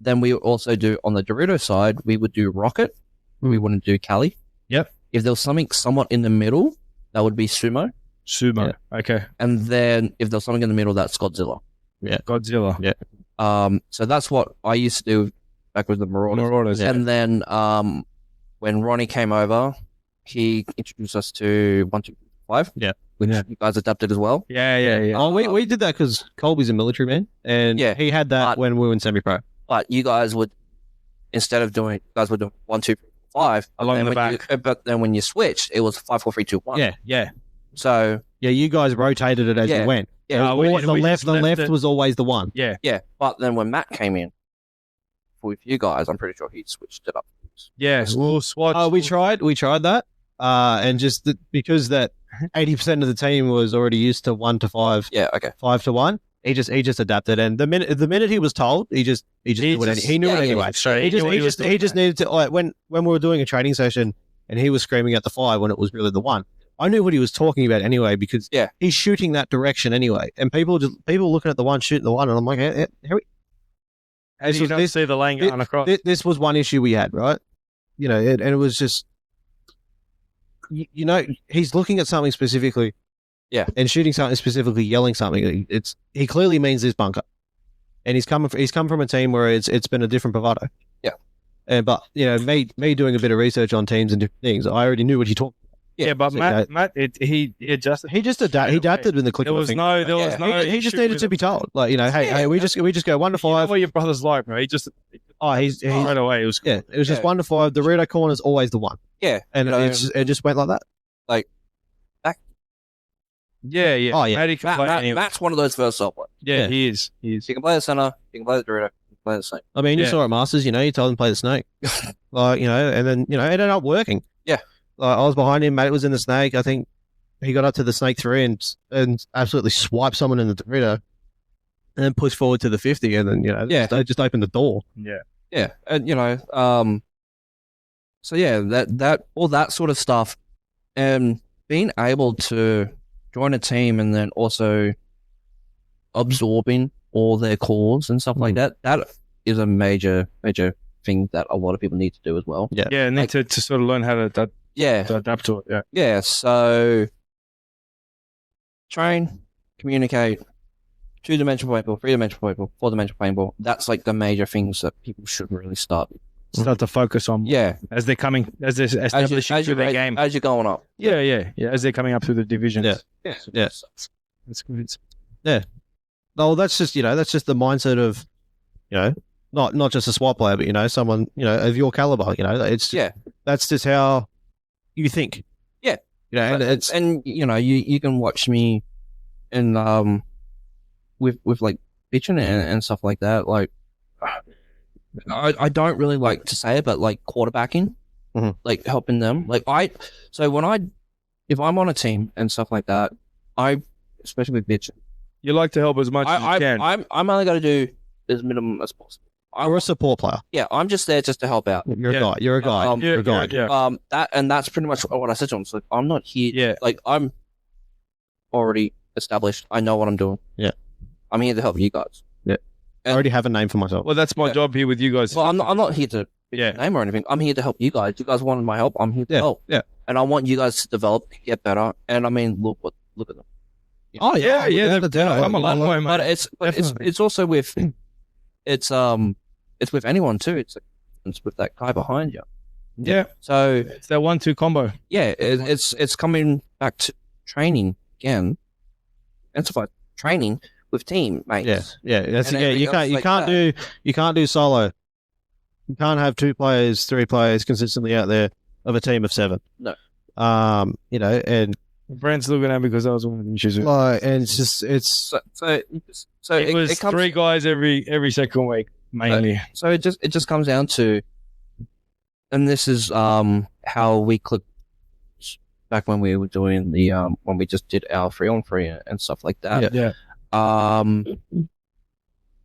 Then we also do on the Dorito side, we would do Rocket. We wouldn't do Cali. Yep. If there was something somewhat in the middle, that would be Sumo. Yeah. Okay. And then if there's something in the middle, that's Godzilla. Yeah. Godzilla. Yeah. So that's what I used to do back with the Marauders. Yeah. And then when Ronnie came over, he introduced us to 1-2-5. Yeah. Which you guys adapted as well. Yeah. Oh, we did that because Colby's a military man, and he had that when we were in semi-pro. But you guys would, instead of doing, 1-2-5 along the back. But then when you switched, it was 5-4-3-2-1. Yeah. So you guys rotated it as you went. Yeah, the left was always the one. Yeah. But then when Matt came in with you guys, I'm pretty sure he switched it up. Yeah, we'll swatch. We tried that, and just because that 80% of the team was already used to 1-5. Yeah, okay. 5-1. He just adapted, and the minute he was told, he knew it anyway. He just needed to when we were doing a training session, and he was screaming at the 5 when it was really the 1. I knew what he was talking about anyway because he's shooting that direction anyway, and people looking at the 1 shooting the 1, and I'm like, how do you not see the lane going across? This was one issue we had, right? And it was just, he's looking at something specifically, and shooting something specifically, yelling something. He clearly means this bunker, and he's come from a team where it's been a different bravado. Yeah, but me doing a bit of research on teams and different things, I already knew what he talked. Yeah, but Matt, he adjusted. He adapted in the click. There was no. He just needed to be told, like, hey, we just go 1-5. What your brother's like, bro? He's right away. It was cool. It was just 1-5. The Dorito corner is always the 1. Yeah, and it just went like that. Like back. Yeah. Oh yeah. Matt's one of those first software. Yeah, he is. He can play the center. He can play the Dorito. He can play the snake. I mean, you saw at Masters. You told him to play the snake. And then it ended up working. Yeah. I was behind him, mate. Was in the snake. I think he got up to the snake 3 and absolutely swiped someone in the Dorito, and then pushed forward to the 50, and then they just opened the door. Yeah, and so that all that sort of stuff, and being able to join a team and then also absorbing all their calls and stuff like that is a major thing that a lot of people need to do as well. Yeah, need to sort of learn how to adapt to it. Yeah, so train, communicate, 2-dimensional paintball, 3-dimensional paintball, 4-dimensional paintball. That's like the major things that people should really start to focus on. Yeah, as they're establishing through their game, as you're going up. Yeah. As they're coming up through the divisions. Yeah. That's good. Yeah. No, that's just the mindset of, not just a SWAT player, but someone of your caliber. It's that's just how you think. Yeah. And you can watch me in with like bitching and stuff like that. Like I don't really like to say it, but like quarterbacking, like helping them. Like if I'm on a team and stuff like that, especially with bitching, you like to help as much as you can. I'm only going to do as minimum as possible. We're a support player. Yeah, I'm just there just to help out. You're a guy. You're a guy. You're a guy. Yeah. That's pretty much what I said to him. So I'm not here. Yeah. Like I'm already established. I know what I'm doing. Yeah. I'm here to help you guys. Yeah. I already have a name for myself. Well, that's my job here with you guys. Well, I'm not here to name or anything. I'm here to help you guys. You guys wanted my help. I'm here to help. Yeah. And I want you guys to develop, get better. And I mean, look at them. Oh yeah. I'm a lot more, but it's also with it's with anyone too. It's with that guy behind you. Yeah. So it's that 1-2 combo. Yeah, it's coming back to training again. It's about training with team mates. Yeah. You can't do solo. You can't have 2 players, 3 players consistently out there of a team of 7. No. And Brent's looking at me because that was one of the issues. And it's so it was 3 guys every second week mainly. So it just comes down to, and this is how we clicked back when we were doing the when we just did our 3-on-3 and stuff like that. Yeah.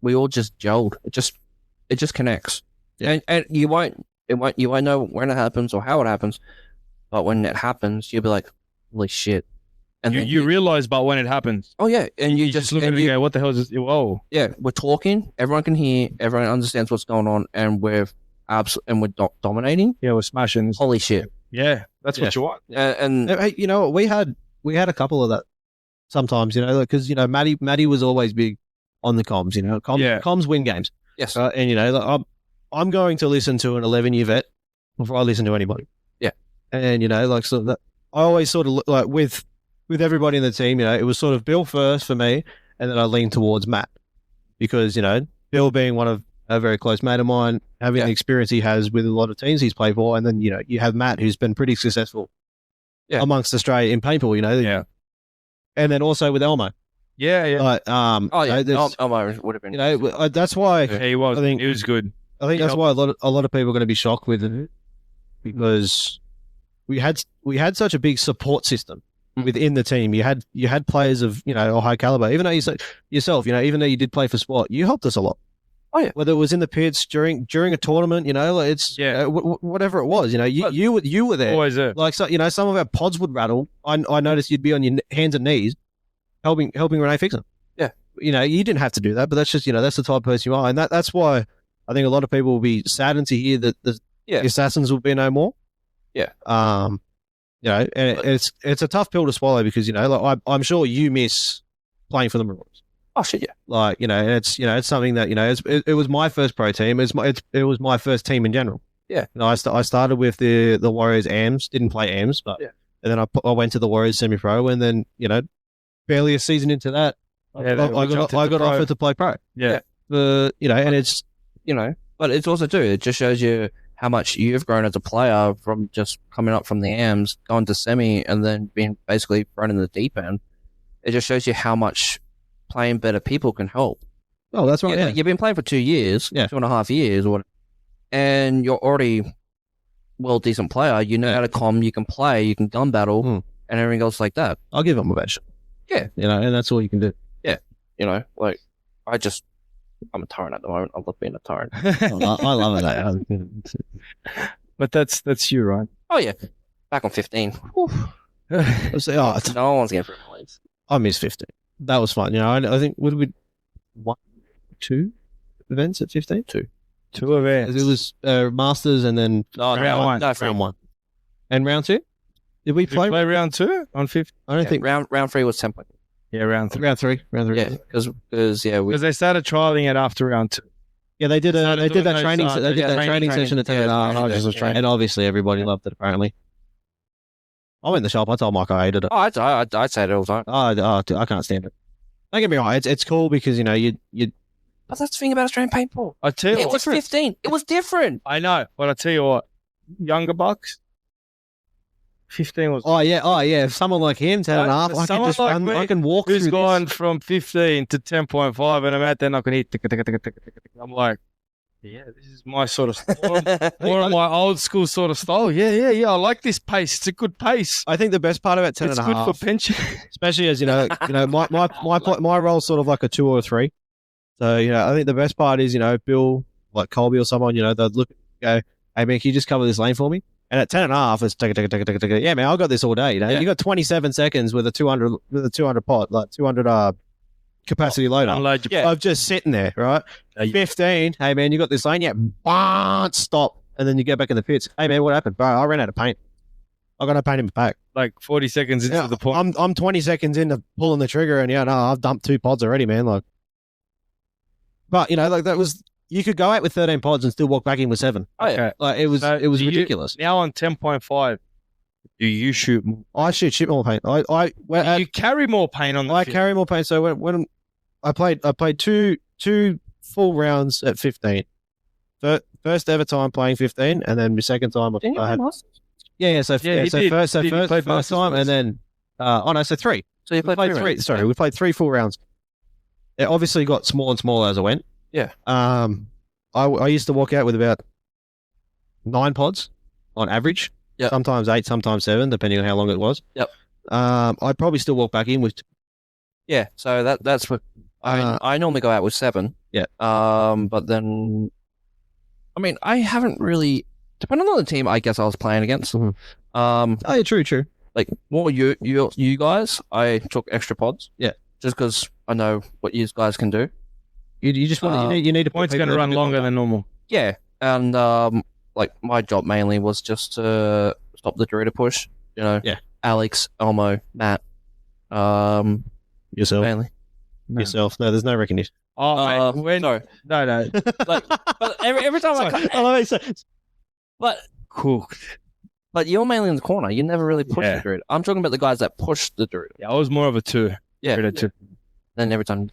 We all just gelled. It just connects. Yeah. And you won't know when it happens or how it happens, but when it happens, you'll be like, holy shit. And you realize, but when it happens, oh yeah, and you just look at it and go, what the hell is this? Whoa. Yeah, we're talking. Everyone can hear. Everyone understands what's going on, and we're dominating. Yeah, we're smashing. Holy shit. Yeah, that's what you want. And hey, we had a couple of that sometimes. Because Matty was always big on the comms. Comms win games. Yes. And I'm going to listen to an 11-year vet before I listen to anybody. Yeah. And so that I always sort of like with everybody in the team, it was sort of Bill first for me, and then I leaned towards Matt because, Bill being one of a very close mate of mine, having the experience he has with a lot of teams he's played for, and then, you have Matt who's been pretty successful amongst Australia in paintball, Yeah. And then also with Elmo. Yeah. Elmo would have been. that's why he was. I think he was good. I think that's why a lot of people are going to be shocked with it because we had such a big support system within the team. You had players of a high caliber. Even though you said yourself, even though you did play for SWAT, you helped us a lot. Oh yeah. Whether it was in the pits during a tournament, whatever it was, you were there. Always there. Like some of our pods would rattle. I noticed you'd be on your hands and knees, helping Renee fix them. Yeah. You didn't have to do that, but that's just that's the type of person you are, and that's why I think a lot of people will be saddened to hear that the assassins will be no more. Yeah. And it's a tough pill to swallow because I'm sure you miss playing for the Maroons. Oh shit, yeah. Like it's something that it was my first pro team. It was my first team in general. Yeah. I started with the Warriors AMs. Didn't play AMs, but and then I went to the Warriors semi-pro, and then barely a season into that, I got offered to play pro. Yeah. And it's but it's also too. It just shows you how much you've grown as a player from just coming up from the AMs, going to semi, and then being basically thrown in the deep end. It just shows you how much playing better people can help. Oh, that's right. Yeah. You've been playing for 2 years, 2.5 years, and you're already decent player. You know how to comm, you can play, you can gun battle, and everything else like that. I'll give them a bad shot. Yeah. And that's all you can do. Yeah. I'm a tyrant at the moment. I love being a tyrant. I love it. But that's you, right? Oh yeah. Back on 15. Whew. I was like, oh, No one's getting free points. I missed 15. That was fun. You know, I think would we 2 events at 15? 2. 2 events. It was Masters and then round one. No, round 1. And round 2? Did we play round 2 on 15? I don't think round 3 was 10 points. Yeah, round 3. round 3. Yeah, because Because they started trialing it after round 2. Yeah, they did that training. They did that training training session at 10:30, and obviously everybody loved it. Apparently, I went in the shop. I told Mike I hated it. Oh, I'd say it all the time. I can't stand it. Don't get me wrong. It's cool because you know you. But that's the thing about Australian paintball. I tell you, It was 15. It was different. I know, but I tell you what, younger bucks, 15 was. Oh yeah. If someone like him, 10.5, For I can someone just like run. me I can walk Who's through gone this. from 15 to 10.5, and I'm out there not going to hit. I'm like, yeah, this is my sort of more of my old school sort of style. Yeah. I like this pace. It's a good pace. I think the best part about 10.5, It's good for pension. especially as you know, my role's sort of like a 2 or a 3. So you know, I think the best part is Bill, like Colby or someone, they'll look, go, hey man, can you just cover this lane for me? And at 10.5, it's yeah man, I got this all day. You got 27 seconds with a 200 pot, like 200 capacity loader. Unload your I'm just sitting there, right? 15, hey man, you got this lane? Yeah, stop. And then you get back in the pits. Hey man, what happened? Bro, I ran out of paint. I got no paint in my pack. like 40 seconds into the point. I'm 20 seconds into pulling the trigger, and I've dumped 2 pods already, man. Like, but like that was, you could go out with 13 pods and still walk back in with 7. Oh, yeah. Okay. Like it was So ridiculous. Now on 10.5, do you shoot more? I shoot shit more paint. You carry more paint on the I field. carry more paint. So when I played two full rounds at 15. First ever time playing 15, and then the second time Didn't you I play had Masters? So he first played Masters time, once. and then so 3. So you We played played 3. Sorry, we played 3 full rounds. It obviously got smaller and smaller as I went. Yeah. I used to walk out with about 9 pods on average. Yep. Sometimes 8, sometimes 7, depending on how long it was. Yep. I'd probably still walk back in with. Yeah, so that's what I normally go out with 7. Yeah. But then, I mean, I haven't really, depending on the team, I guess I was playing against. Oh yeah, true. Like more you guys, I took extra pods. Yeah. Just because I know what you guys can do. You just want you need to Points going to run longer than normal. Yeah, and like my job mainly was just to stop the Dorito push. Yeah. Alex, Elmo, Matt, yourself. mainly. No. Yourself. No, there's no recognition. Oh, mate, when No, no. like, but every time but Cool. but you're mainly in the corner. You never really push Yeah. the Dorito. I'm talking about the guys that push the Dorito. Yeah, I was more of a 2. Yeah. Really a 2. Then every time.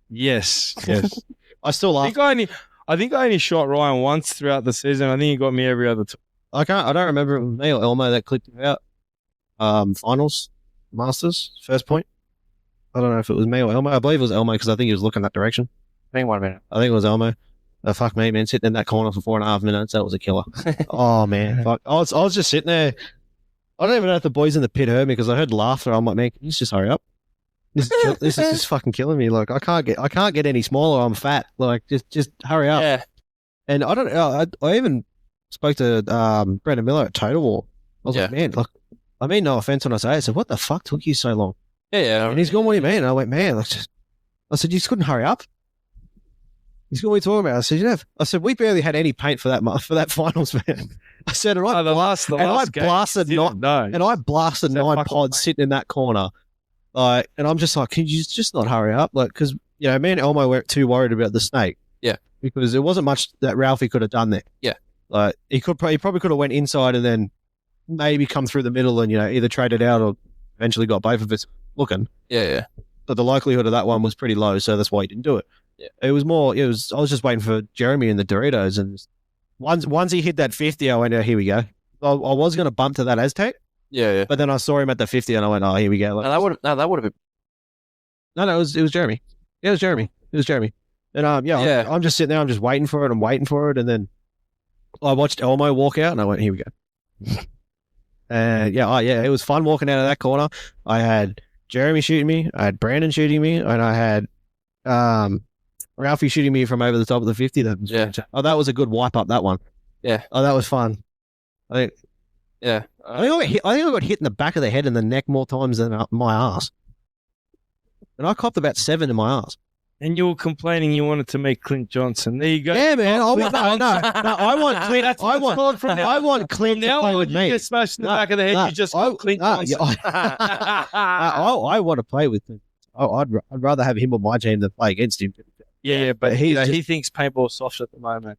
Yes. I still I laugh. think I only shot Ryan once throughout the season. I think he got me every other time. I don't remember if it was me or Elmo that clipped it out. Finals, Masters, first point. I don't know if it was me or Elmo. I believe it was Elmo because I think he was looking that direction. Hang on a minute. I think it was Elmo. Fuck me, man. Sitting in that corner for 4.5 minutes. That was a killer. Oh, man. Fuck. I was just sitting there. I don't even know if the boys in the pit heard me because I heard laughter. I'm like, man, can you just hurry up? This is just fucking killing me. Like, I can't get any smaller. I'm fat. Like, just hurry up. Yeah. And I don't know. I even spoke to Brendan Miller at Total War. I was like, man, look, I mean, no offense when I say it. I said, what the fuck took you so long? Yeah. And he's going, what do you mean? And I went, man, I said, you just couldn't hurry up. He's going, what are you talking about? I said, we barely had any paint for that finals, man. I said, and I blasted 9 pods sitting in that corner. Like, and I'm just like, can you just not hurry up? Like, because, me and Elmo weren't too worried about the snake. Yeah. Because there wasn't much that Ralphie could have done there. Yeah. Like, he probably could have went inside and then maybe come through the middle and, either traded out or eventually got both of us looking. Yeah. But the likelihood of that one was pretty low, so that's why he didn't do it. Yeah. I was just waiting for Jeremy and the Doritos, and once he hit that 50, I went, oh, here we go. I was going to bump to that Aztec. Yeah. But then I saw him at the 50 and I went, oh, here we go. Like, That would have been. No, it was Jeremy. Yeah, it was Jeremy. And I'm just sitting there, I'm just waiting for it, and then I watched Elmo walk out and I went, here we go. And it was fun walking out of that corner. I had Jeremy shooting me, I had Brandon shooting me, and I had Ralphie shooting me from over the top of the 50. That was a good wipe up, that one. Yeah. Oh, that was fun. I think Yeah. I think I got hit in the back of the head and the neck more times than my ass. And I copped about 7 in my ass. And you were complaining you wanted to meet Clint Johnson. There you go. Yeah, man. I want Clint. I want Clint to play with me. You get smashed in the back of the head. You just got Clint Johnson. I want to play with him. I'd rather have him on my team than play against him. Yeah, but he thinks paintball's soft at the moment.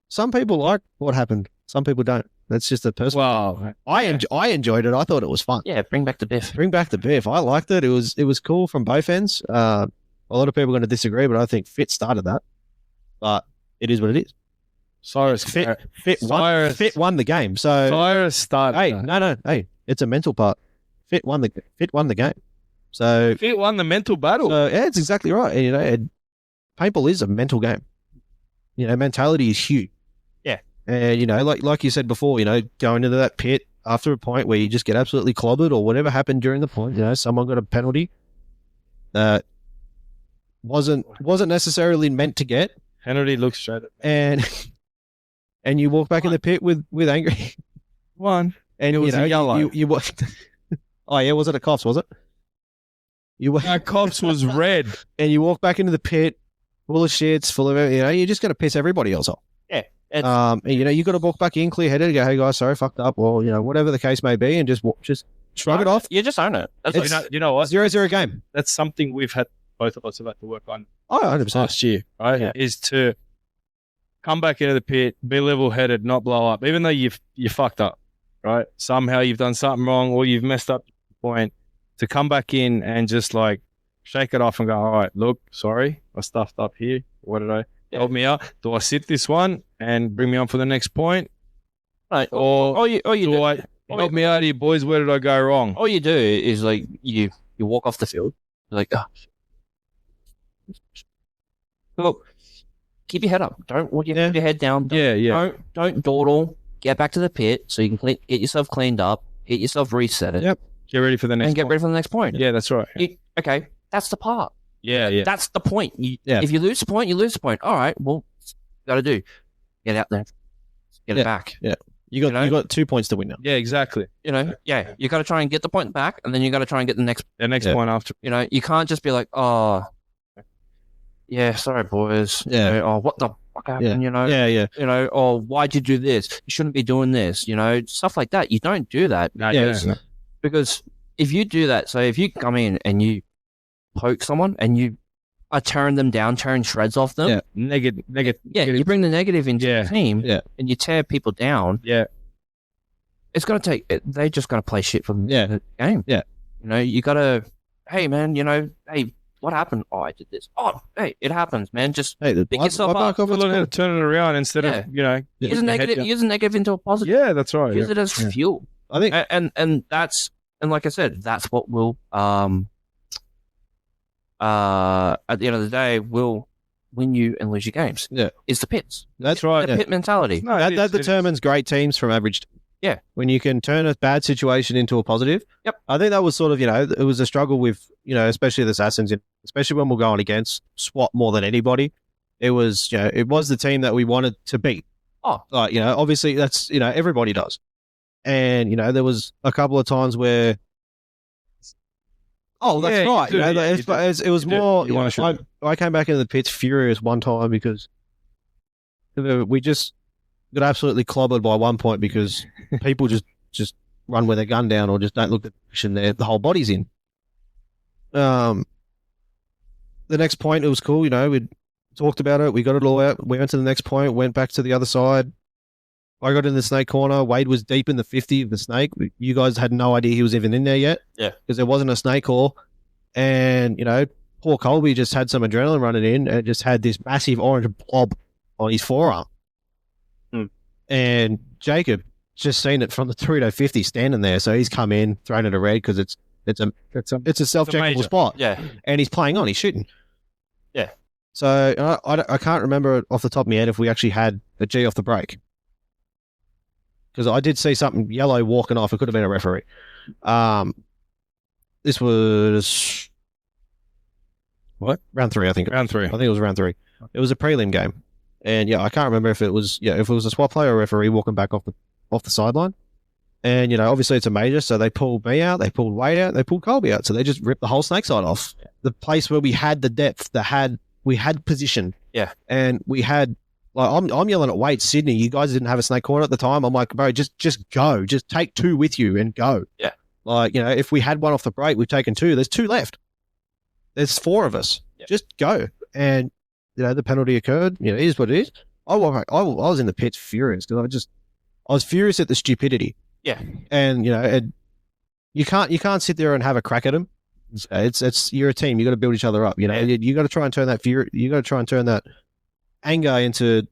Some people like what happened. Some people don't. That's just a personal. Wow. I enjoyed it. I thought it was fun. Yeah, bring back the biff. Bring back the biff. I liked it. It was cool from both ends. A lot of people are going to disagree, but I think Fit started that. But it is what it is. Fit won the game. So Cyrus started. Hey, no. Hey, it's a mental part. Fit won the game. So Fit won the mental battle. So, yeah, it's exactly right. And, paintball is a mental game. Mentality is huge. Yeah. And, like you said before, going into that pit after a point where you just get absolutely clobbered or whatever happened during the point, someone got a penalty that wasn't necessarily meant to get. Penalty looks straight at me. And you walk back in the pit with angry. One. And it was a yellow. You oh, yeah, was it a Cops, was it? Cops was red. And you walk back into the pit full of shits, full of everything, you're just going to piss everybody else off. Yeah. And, you got to walk back in clear-headed and go, hey, guys, sorry, fucked up, or, whatever the case may be, and just shrug it off. You just own it. You know what? 0-0 game. That's something both of us have had to work on 100%. last year, right? Yeah. Is to come back into the pit, be level-headed, not blow up, even though you fucked up, right? Somehow you've done something wrong or you've messed up the point, to come back in and just shake it off and go, all right, look, sorry, I stuffed up here. What did I help me out? Do I sit this one and bring me on for the next point? Right. Or help me out here, boys? Where did I go wrong? All you do is you walk off the field. You're like, oh. Look, keep your head up. Don't put your head down. Don't dawdle. Get back to the pit so you can get yourself cleaned up, get yourself reset it. Yep. Get ready for the next point. And get ready for the next point. Yeah, that's right. Okay, that's the part. Yeah. That's the point. If you lose the point, you lose the point. All right, well, you got to do. Get out there. Get it back. Yeah. You got 2 points to win now. Yeah, exactly. You got to try and get the point back, and then you got to try and get the next point after. You can't just be like, oh, yeah, sorry, boys. Yeah. Oh, what the fuck happened, Yeah. Oh, why'd you do this? You shouldn't be doing this, stuff like that. You don't do that. No, because if you do that, so if you come in and you poke someone and you are tearing them down, tearing shreds off them. Yeah. Negative. Yeah, you bring the negative into the team and you tear people down. Yeah. It's going to take, they just got to play shit for the game. Yeah. You got to, hey, man, hey, what happened? Oh, I did this. Oh, hey, it happens, man. Just pick yourself up. Learn how to turn it around instead of, use a negative into a positive. Yeah, that's right. Use it as fuel. I think, and that's, and like I said, that's what will, at the end of the day, will win you and lose your games. Yeah. Is the pits. That's right. The pit mentality. No, that determines great teams from average. Yeah. When you can turn a bad situation into a positive. Yep. I think that was sort of, it was a struggle with, especially the Assassins, especially when we're going against SWAT more than anybody. It was, it was the team that we wanted to beat. Oh. Obviously that's, everybody does. And, there was a couple of times where, oh, that's right. It was more, I came back into the pits furious one time because we just got absolutely clobbered by one point because people just run with their gun down or just don't look at the position the whole body's in. The next point, it was cool. We talked about it. We got it all out. We went to the next point, went back to the other side. I got in the snake corner. Wade was deep in the 50 of the snake. You guys had no idea he was even in there yet. Yeah. Because there wasn't a snake call. And, poor Colby just had some adrenaline running in and just had this massive orange blob on his forearm. And Jacob just seen it from the Torito 50 standing there. So he's come in, thrown it a red because it's a self-checkable spot. Yeah. And he's playing on, he's shooting. Yeah. So I can't remember off the top of my head if we actually had a G off the break. Because I did see something yellow walking off. It could have been a referee. This was what? Round 3, I think. Round 3. I think it was round 3. It was a prelim game. And I can't remember if it was a SWAT player or referee walking back off the sideline. And obviously it's a major, so they pulled me out, they pulled Wade out, they pulled Colby out, so they just ripped the whole snake side off. The place where we had the depth, we had position, and we had I'm yelling at Wade, Sydney, you guys didn't have a snake corner at the time. I'm like, bro, just go, just take 2 with you and go. Yeah, if we had one off the break, we've taken 2. There's 2 left. There's 4 of us. Just go. And the penalty occurred. It is what it is. I was in the pits furious because I was furious at the stupidity. Yeah, and and you can't sit there and have a crack at them. It's you're a team. You got to build each other up. You got to try and turn that fear. You got to try and turn that anger into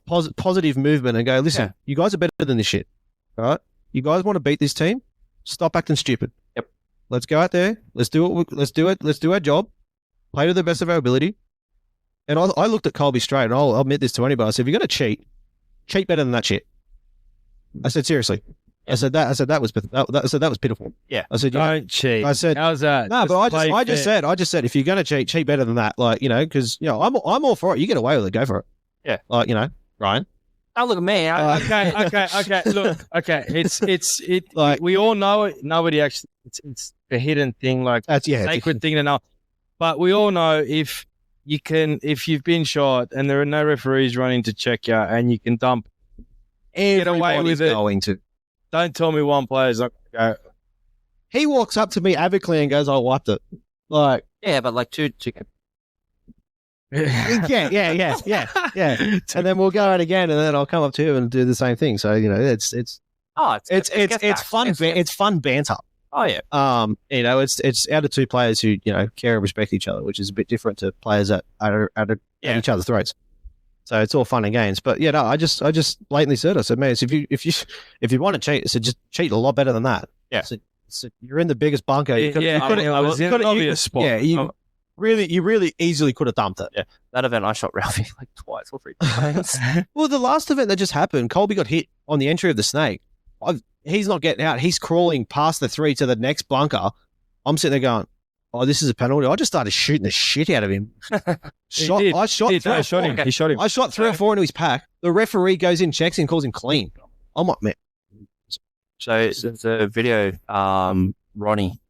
positive movement and go. Listen, you guys are better than this shit. All right, you guys want to beat this team? Stop acting stupid. Yep. Let's go out there. Let's do it. Let's do it. Let's do our job. Play to the best of our ability. And I looked at Colby straight, and I'll admit this to anybody. I said, if you're going to cheat better than that shit. I said, seriously. I said that was pitiful. Yeah. I said, don't cheat. I said, how's that? No, but I just said, if you're going to cheat better than that. Because I'm all for it. You get away with it, go for it. Yeah. Ryan. Oh, look at me. Okay. Look, okay. It's like we all know it. Nobody actually. It's a hidden thing, sacred thing to know. But we all know if you've been shot and there are no referees running to check you, and you can dump. Get away with it. Going to. Don't tell me one player's not going to go. He walks up to me avocally and goes, I wiped it. Yeah, but 2 yeah. And then we'll go out again, and then I'll come up to him and do the same thing. So, it's fun. It's fun banter. Oh yeah. It's out of 2 players who, care and respect each other, which is a bit different to players that are at each other's throats. So it's all fun and games. But I just blatantly said, I said, man, if you want to cheat, I said, just cheat a lot better than that. Yeah. So you're in the biggest bunker. I was in an obvious spot. Yeah, you really easily could have dumped it. Yeah. That event, I shot Ralphie twice or 3 times. Well, the last event that just happened, Colby got hit on the entry of the snake. He's not getting out. He's crawling past the 3 to the next bunker. I'm sitting there going, oh, this is a penalty. I just started shooting the shit out of him. I shot 3 or 4. He shot him. I shot 3 or 4 into his pack. The referee goes in, checks him, calls him clean. I'm like, man. So there's a video, Ronnie,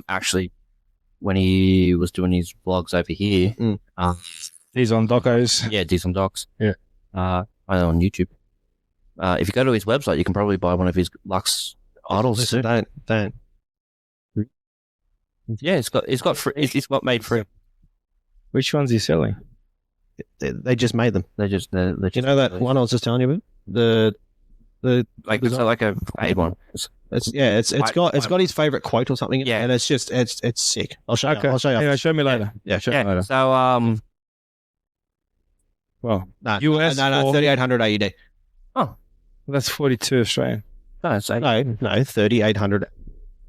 actually, when he was doing his vlogs over here. These on docos. Yeah, these on docs. Yeah. On YouTube. If you go to his website, you can probably buy one of his Lux idols. Listen, don't. Yeah, it's got made free. Which one's he selling? They just made them. They're just that one I was just telling you about? Like a paid one. It's got his favorite quote or something. Yeah, and it's just it's sick. I'll show you. Okay. I'll show you. Anyway, show me later. Yeah, show me later. So well, no, US 3,800 AUD. Oh, that's 42 Australian. No, 3,800.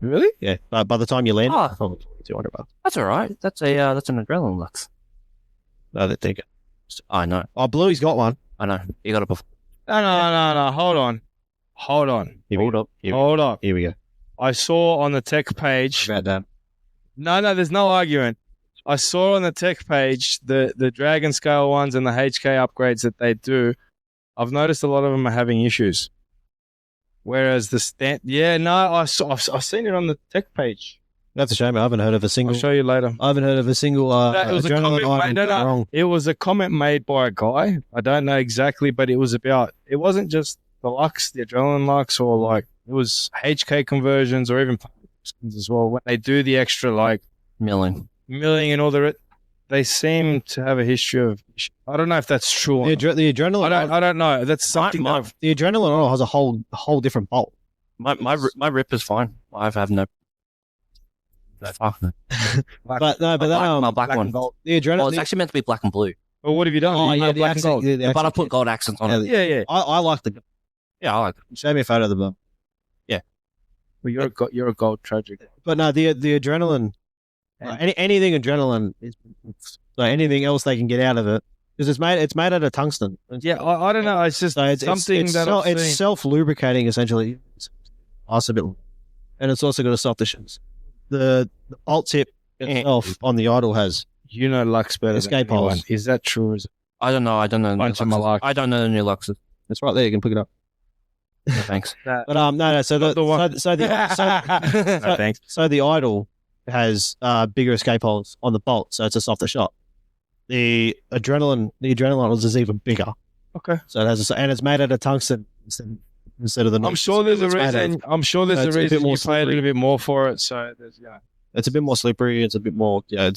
Really? Yeah. By the time you land, $200. That's all right. That's an adrenaline Lux. No, they think. I know. Oh, Bluey's got one. I know. You got it before. No. Hold on. Hold up. Here we go. I saw on the tech page. About that. No, there's no argument. I saw on the tech page the Dragon Scale ones and the HK upgrades that they do. I've noticed a lot of them are having issues. Whereas the I've seen it on the tech page. That's a shame. I haven't heard of a single. I'll show you later. I haven't heard of a single. It was a comment. It was a comment made by a guy. I don't know exactly, but it was about. It wasn't just the Lux, the Adrenaline Lux, or it was HK conversions, or even as well. When they do the extra milling and all the. They seem to have a history of. I don't know if that's true. The adrenaline. I don't know. That's something. The adrenaline oil has a whole different bolt. My rip is fine. I have no. But that my black one. The adrenaline. Well, it's actually meant to be black and blue. Well, what have you done? Oh yeah, the black accent, and gold. But I put gold accents on it. Yeah. I like the. Yeah, I like it. Show me a photo of the bum. Yeah. Well, you're a gold tragic. But no, the adrenaline. Anything adrenaline is anything else they can get out of it because it's made out of tungsten. Yeah, I don't know. It's just something it's self lubricating essentially. It's a bit, and it's also got a soft issues. The bolt tip itself on the idol has Lux better escape than anyone. holes. Is that true? I don't know. I don't know. Bunch of Malak. I don't know the new Luxus. It's right there. You can pick it up. No, thanks. But no. So the one. so the No, thanks. so the Idol has bigger escape holes on the bolt, so it's a softer shot. The adrenaline is even bigger. Okay. So it has and it's made out of tungsten instead of the. I'm sure there's a reason. I'm sure there's It's a a bit reason more you pay a slippery. little bit more for it. So there's It's a bit more slippery. It's a bit more. Yeah.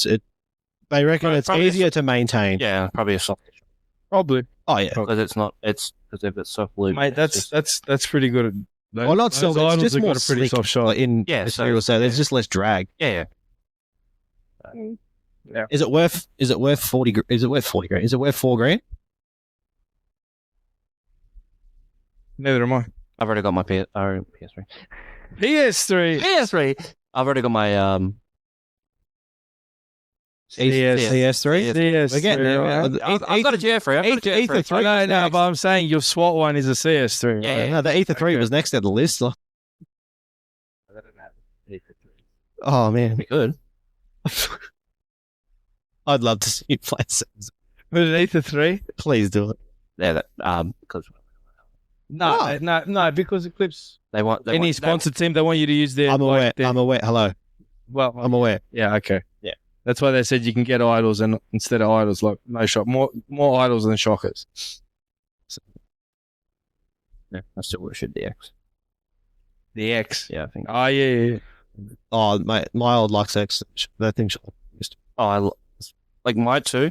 They reckon it's Probably easier to maintain. Yeah, probably a soft probably. Oh yeah. because it's not. It's because if it's soft lube, Mate, it's just- that's pretty good. Well, not Those so. It's Idols just have more got a pretty slick soft shot. in Yeah, material. So there's just less drag. yeah. Is it worth 40? Is it worth 40 grand? Is it worth $4,000? Neither am I. I've already got my PS3. PS3. PS3. I've already got my CS3. CS3. We're getting there. I've got a GF3. I've got a Ether GF3. 3. No, but I'm saying your SWAT one is a CS3. Yeah. right? No, the Ether 3 was next on the list. So- Oh man, Pretty good. I'd love to see you play Sims. With an Ether 3? Please do it. Yeah, that because No, because Eclipse, they want any sponsored team, they want you to use their. I'm aware. like, their- I'm aware. Hello. Well, I'm aware. yeah, okay. Yeah. That's why they said you can get idols and instead of idols, like no shock, more idols than shockers. Yeah, I still wish it the X. The X. Yeah, I think. Oh yeah. Oh, my old Lux X. That thing. Oh, like my two.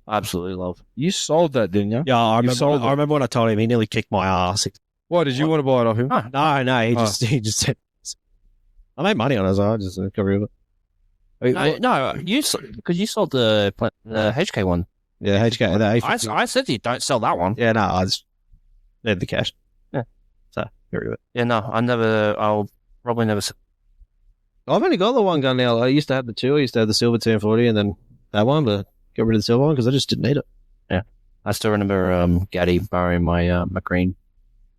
I absolutely love. You sold that, didn't you? Yeah, I sold it. remember when I told him. He nearly kicked my ass. Why did you want to buy it off him? No. He Oh. just said. I made money on it, so I just got rid of it. Wait, No, what? no, because you sold the HK one. Yeah, HK. I said to you, don't sell that one. Yeah, no, I just need the cash. Yeah. So get rid of it. Yeah, no, I'll probably never. I've only got the one gun now. I used to have the two. I used to have the silver 1040 and then that one, but got rid of the silver one because I just didn't need it. I still remember Gaddy borrowing my my green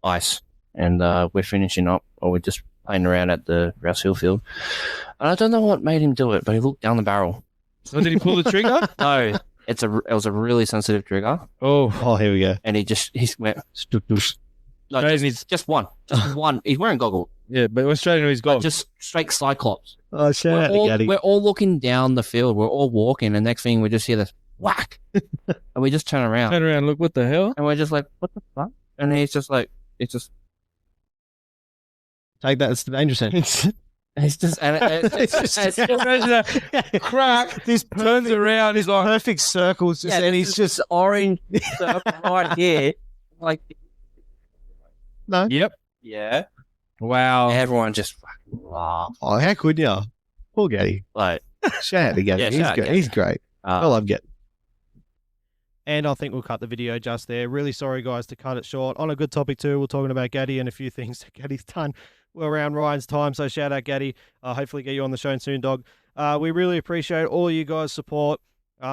ice, and we're finishing up, or we're just playing around at the Rouse Hill field. And I don't know what made him do it, but he looked down the barrel. So did he pull the trigger? No, it was a really sensitive trigger, Oh, Here we go. and he went no, Straight in his- just one. He's wearing goggles, yeah, but it went straight into his goal. just straight Cyclops. Oh, shout out to Gaddy. We're all looking down the field. We're all walking, and next thing we just hear this whack, and we just turn around, Turn around, look, what the hell? and we're just like, "What the fuck?" And he's just like, "It's just, Take that. It's the dangerous end. it's just, and it's crack. This Turns around, he's like, perfect circles, just, and he's just orange circle right here, like, yep. yeah." Wow. Everyone just fucking laughed. Oh, how could you? Poor Gaddy. Like, Shout out to Gaddy. Yeah, He's shout out great. Gaddy. He's great. I uh, love Gaddy. And I think we'll cut the video just there. Really sorry, guys, to cut it short. On a good topic, too, we're talking about Gaddy and a few things that Gaddy's done around Ryan's time. So shout out, Gaddy. Hopefully get you on the show soon, dog. We really appreciate all you guys' support.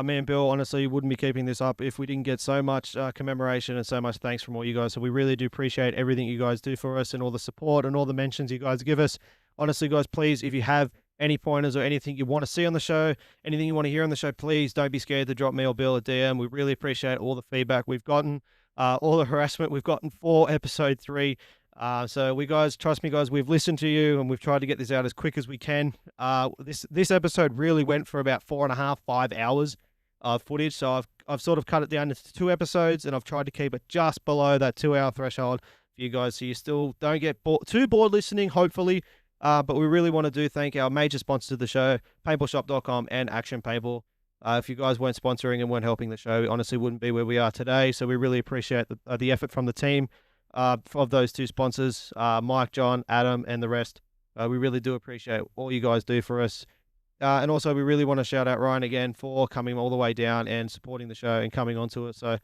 Me and Bill, honestly, wouldn't be keeping this up if we didn't get so much commemoration and so much thanks from all you guys. So we really do appreciate everything you guys do for us and all the support and all the mentions you guys give us. Honestly, guys, please, if you have any pointers or anything you want to see on the show, anything you want to hear on the show, please don't be scared to drop me or Bill a DM. We really appreciate all the feedback we've gotten, all the harassment we've gotten for episode 3. So we guys, trust me, guys, we've listened to you and we've tried to get this out as quick as we can. This episode really went for about 5 hours of footage. So I've sort of cut it down into 2 episodes and I've tried to keep it just below that 2-hour threshold for you guys. So you still don't get too bored listening, hopefully. But we really want to thank our major sponsors of the show, paintballshop.com and Action Paintball. If you guys weren't sponsoring and weren't helping the show, we honestly wouldn't be where we are today. So we really appreciate the effort from the team of those 2 sponsors, Mike, John, Adam, and the rest. We really do appreciate all you guys do for us. And also, we really want to shout out Ryan again for coming all the way down and supporting the show and coming onto it. So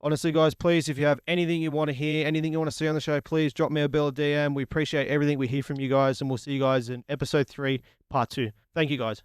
honestly, guys, please, if you have anything you want to hear, anything you want to see on the show, please drop me a bill, a DM. We appreciate everything we hear from you guys, and we'll see you guys in episode 3, part 2. Thank you, guys.